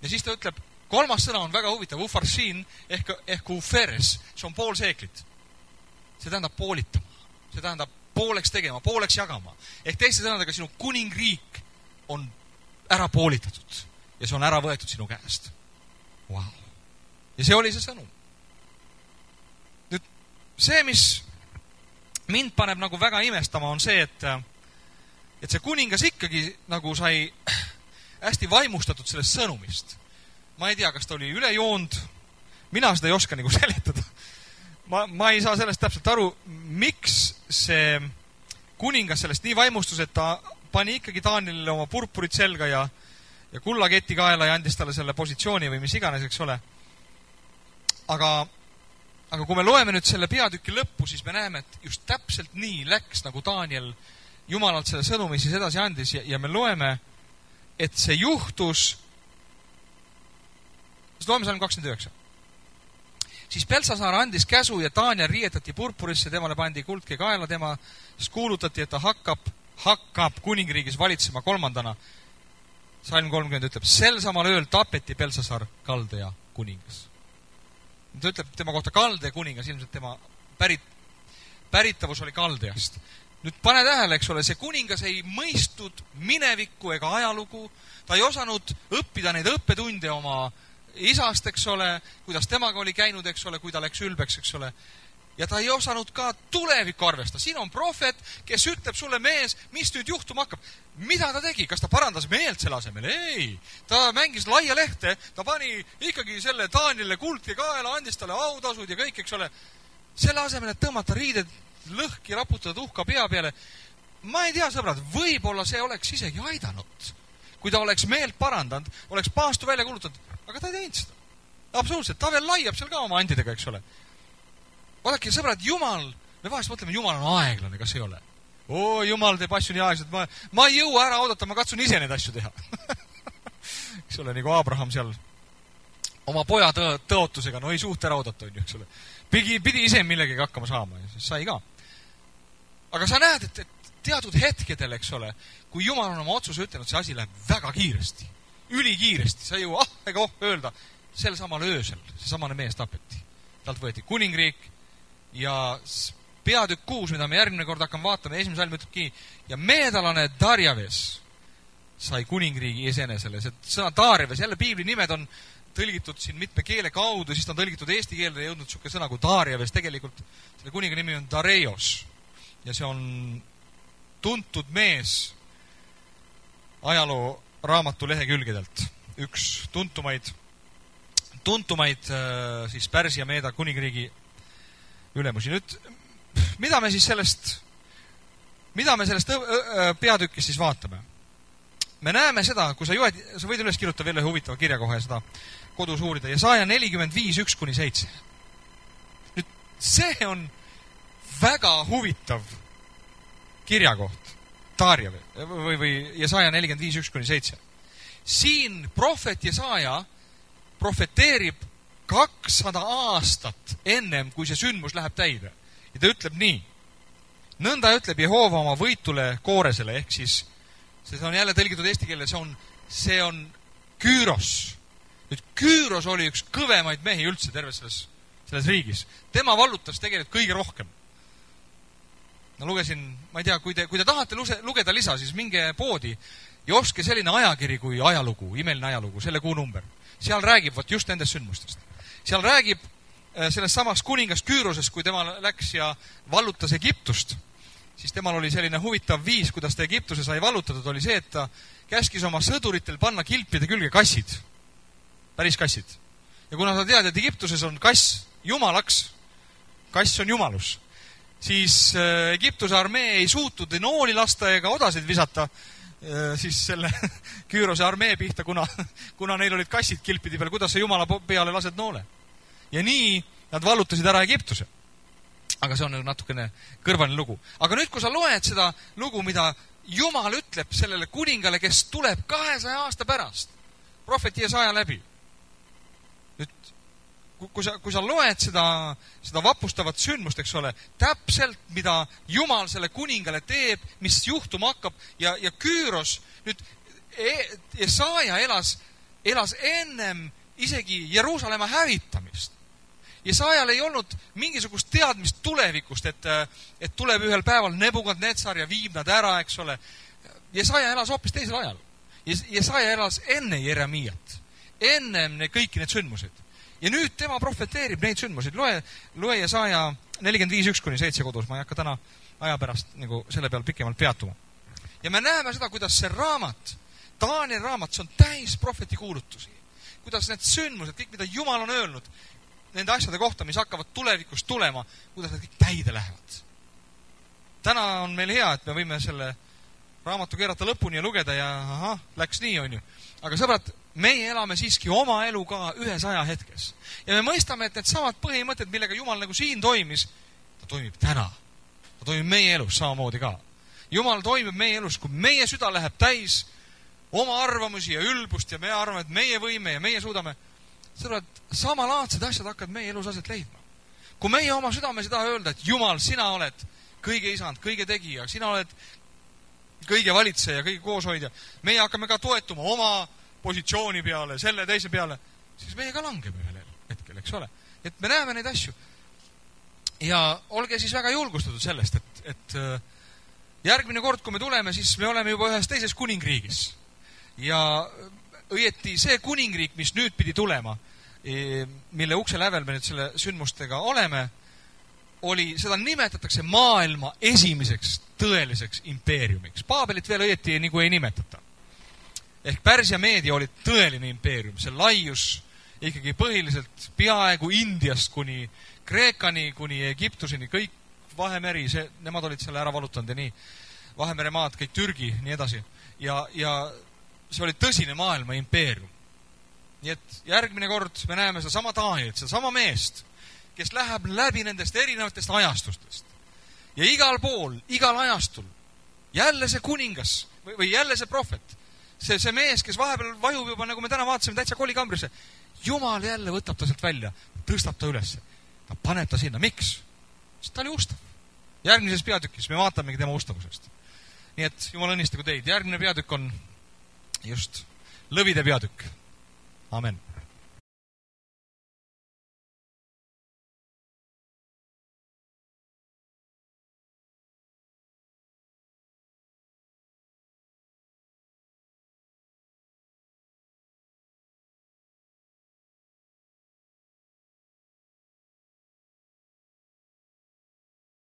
Ja siis ta ütleb, 3. sõna on väga huvitav, ufarsiin ehk uferes, see on pool seeklit. See tähendab poolitama, see tähendab pooleks tegema, pooleks jagama. Ehk teiste sõnadega sinu kuningriik on ära poolitatud ja see on ära võetud sinu käest. Wow. Ja see oli see sõnum. Nüüd see, mis mind paneb nagu väga imestama, on see, et see kuningas ikkagi nagu sai hästi vaimustatud sellest sõnumist. Ma ei tea, kas ta oli ülejoond, mina seda ei oska nagu seletada. Ma ei saa sellest täpselt aru, miks see kuningas sellest nii vaimustus, et ta pani ikkagi Danielile oma purpurit selga ja kullaketi kaela ja andis talle selle positsiooni või mis iganes, eks ole. Aga kui me loeme nüüd selle peatüki lõppu, siis me näeme, et just täpselt nii läks, nagu Daniel Jumalalt selle sõnumi siis edasi andis ja me loeme, et see juhtus, loeme salm 29. Siis Belsasaar andis käsu ja Daniel riietati purpurisse, temale pandi kuldke kaela, tema siis kuulutati, et ta hakkab kuningriigis valitsema 3. Salm 30 ütleb, sel samal ööl tapeti Belsasaar Kaldea kuningas. Ta ütleb tema kohta Kaldea kuningas, ilmselt tema päritavus oli Kaldeast. Nüüd pane tähele, eks ole, see kuningas ei mõistnud minevikku ega ajalugu, ta ei osanud õppida neid õppetunde oma isast, eks ole, kuidas temaga oli käinud, eks ole, kui ta läks ülbeks, eks ole. Ja ta ei osanud ka tulevikku arvestada. Siin on prohvet, kes ütleb sulle, mees, mis nüüd juhtuma hakkab. Mida ta tegi? Kas ta parandas meelt selle asemel? Ei. Ta mängis laia lehte, ta pani ikkagi selle Taanile kuldki kaela, andis talle autasud ja kõik, eks ole. Selle asemel, et tõmmata riided lõhki, raputada tuhka pea peale. Ma ei tea, sõbrad, võib-olla see oleks isegi aidanud. Kui ta oleks meelt parandanud, oleks paastu välja kulutanud, aga ta ei teinud seda. Absoluutselt, ta veel laiab seal ka oma andidega, eks ole. Vaadake, sõbrad, Jumal, me vahest mõtleme, Jumal on aeglane, kas ei ole? Jumal teeb asju nii aeglaselt, ma ei jõua ära oodata, ma katsun ise neid asju teha. Eks ole, nagu Abraham seal oma poja tõotusega, no ei suht ära oodata, on ju, eks ole. Pidi ise millegagi hakkama saama ja siis sai ka. Aga sa näed, et teatud hetkedel, eks ole, kui Jumal on oma otsuse ütelnud, see asi läheb väga kiiresti, ülikiiresti, sa ei jõua ega öelda, sel samal öösel, see samane mees tapeti. Talt võeti kuningriik ja peatükk 6, mida me järgmine kord hakkame vaatama, esimene salm ütlebki, ja meedalane Darjaves sai kuningriigi esenesele. See sõna Darjaves, jälle piibli nimed on tõlgitud siin mitme keele kaudu, siis ta on tõlgitud eesti keelde jõudnud siuke sõna kui Darjaves. Tegelikult selle kuninga nimi on Dareios ja see on tuntud mees ajaloo raamatu lehekülgedelt. Üks tuntumaid siis Pärsia Meeda kuningriigi ülemusi. Nüüd, mida me sellest peatükkist siis vaatame? Me näeme seda, kui sa võid üles kirjutada veel huvitava kirja kohe seda kodus uurida. Jesaja 45:1-7. Nüüd, see on väga huvitav kirjakoht. Darja või Jesaja 45:1-7. Siin prohvet Jesaja profeteerib 200 aastat ennem, kui see sündmus läheb täide. Ja ta ütleb nii. Nõnda ütleb Jehova oma võitule kooresele, ehk siis, see on jälle tõlgitud eesti keele, see on Küüros. Nüüd Küüros oli üks kõvemaid mehi üldse terves selles riigis. Tema vallutas tegelikult kõige rohkem. No lugesin, ma ei tea, kui te tahate lugeda lisa, siis minge poodi ja ostke selline ajakiri kui ajalugu, imeline ajalugu, selle kuunumber. Seal räägib just nendest sündmustest. Seal räägib sellest samast kuningast Küüroses, kui tema läks ja vallutas Egiptust, siis temal oli selline huvitav viis, kuidas ta Egiptuse sai vallutatud, oli see, et ta käskis oma sõduritel panna kilpide külge kassid. Päris kassid. Ja kuna sa tead, et Egiptuses on kass jumalaks, kass on jumalus, siis Egiptuse armee ei suutnud nooli lasta ega odasid visata siis selle Küürose armee pihta, kuna neil olid kassid kilpidi peal, kuidas sa jumala peale lased noole. Ja nii nad vallutasid ära Egiptuse. Aga see on natukene kõrvaline lugu. Aga nüüd, kui sa loed seda lugu, mida Jumal ütleb sellele kuningale, kes tuleb 200 aasta pärast, prohvet Jesaja läbi. Nüüd, kui sa loed seda vapustavat sündmust, eks ole, täpselt, mida Jumal selle kuningale teeb, mis juhtuma hakkab, ja Küüros, nüüd Jesaja elas ennem isegi Jeruusalemma hävitamist. Jesajal ei olnud mingisugust teadmist tulevikust, et tuleb ühel päeval Nebukadnetsar ja viib nad ära, eks ole. Jesaja elas hoopis teisel ajal. Jesaja elas enne Jeremiat, ennem kõiki need sündmused. Ja nüüd tema profeteerib neid sündmuseid. Loe Jesaja 45:1-7 kodus, ma ei hakka täna aja pärast nagu selle peal pikemalt peatuma. Ja me näeme seda, kuidas see raamat, Taanieli raamat, see on täis prohveti kuulutusi. Kuidas need sündmused, kõik mida Jumal on öelnud, nende asjade kohta, mis hakkavad tulevikus tulema, kuidas need kõik täide lähevad. Täna on meil hea, et me võime selle raamatu keerata lõpuni ja lugeda ja läks nii, on ju. Aga sõbrad, meie elame siiski oma elu ka ühes ajahetkes. Ja me mõistame, et need samad põhimõtted, millega Jumal nagu siin toimis, ta toimib täna. Ta toimib meie elus samamoodi ka. Jumal toimib meie elus, kui meie süda läheb täis oma arvamusi ja ülbust ja me arvame, et meie võime ja meie suudame. Sõbrad, samalaadsed asjad hakkavad meie elus aset leidma. Kui meie oma südames ei taha öelda, et Jumal, sina oled kõige isand, kõige tegija, sina oled kõige valitseja, kõige kooshoidja, meie hakkame ka toetuma oma positsiooni peale, selle teise peale, siis meie ka langeme ühel hetkel, eks ole. Et me näeme neid asju. Ja olge siis väga julgustatud sellest, et järgmine kord, kui me tuleme, siis me oleme juba ühes teises kuningriigis. Ja õieti see kuningriik, mis nüüd pidi tulema, mille ukse lävel me nüüd selle sündmustega oleme, seda nimetatakse maailma esimeseks tõeliseks impeeriumiks. Paabelit veel õieti nagu ei nimetata. Ehk Pärsia Meedia oli tõeline impeerium. See laius ikkagi põhiliselt peaaegu Indiast kuni Kreekani, kuni Egiptuseni, kõik Vahemeri, nemad olid selle ära valutanud ja nii. Vahemere maad, kõik Türgi, nii edasi. Ja see oli tõsine maailma impeerium. Nii et järgmine kord me näeme seda sama Danielit, seda sama meest, kes läheb läbi nendest erinevatest ajastustest. Ja igal pool, igal ajastul, jälle see kuningas või jälle see prohvet, see mees, kes vahepeal vajub juba, nagu me täna vaatasime, täitsa kolikambrisse, Jumal jälle võtab ta sealt välja, tõstab ta üles, ta paneb ta sinna. Miks? Sest ta oli ustav. Järgmises peatükis me vaatamegi tema ustavusest. Nii et Jumal õnnistagu teid. Järgmine peatükk on just lõvide peatükk. Amen.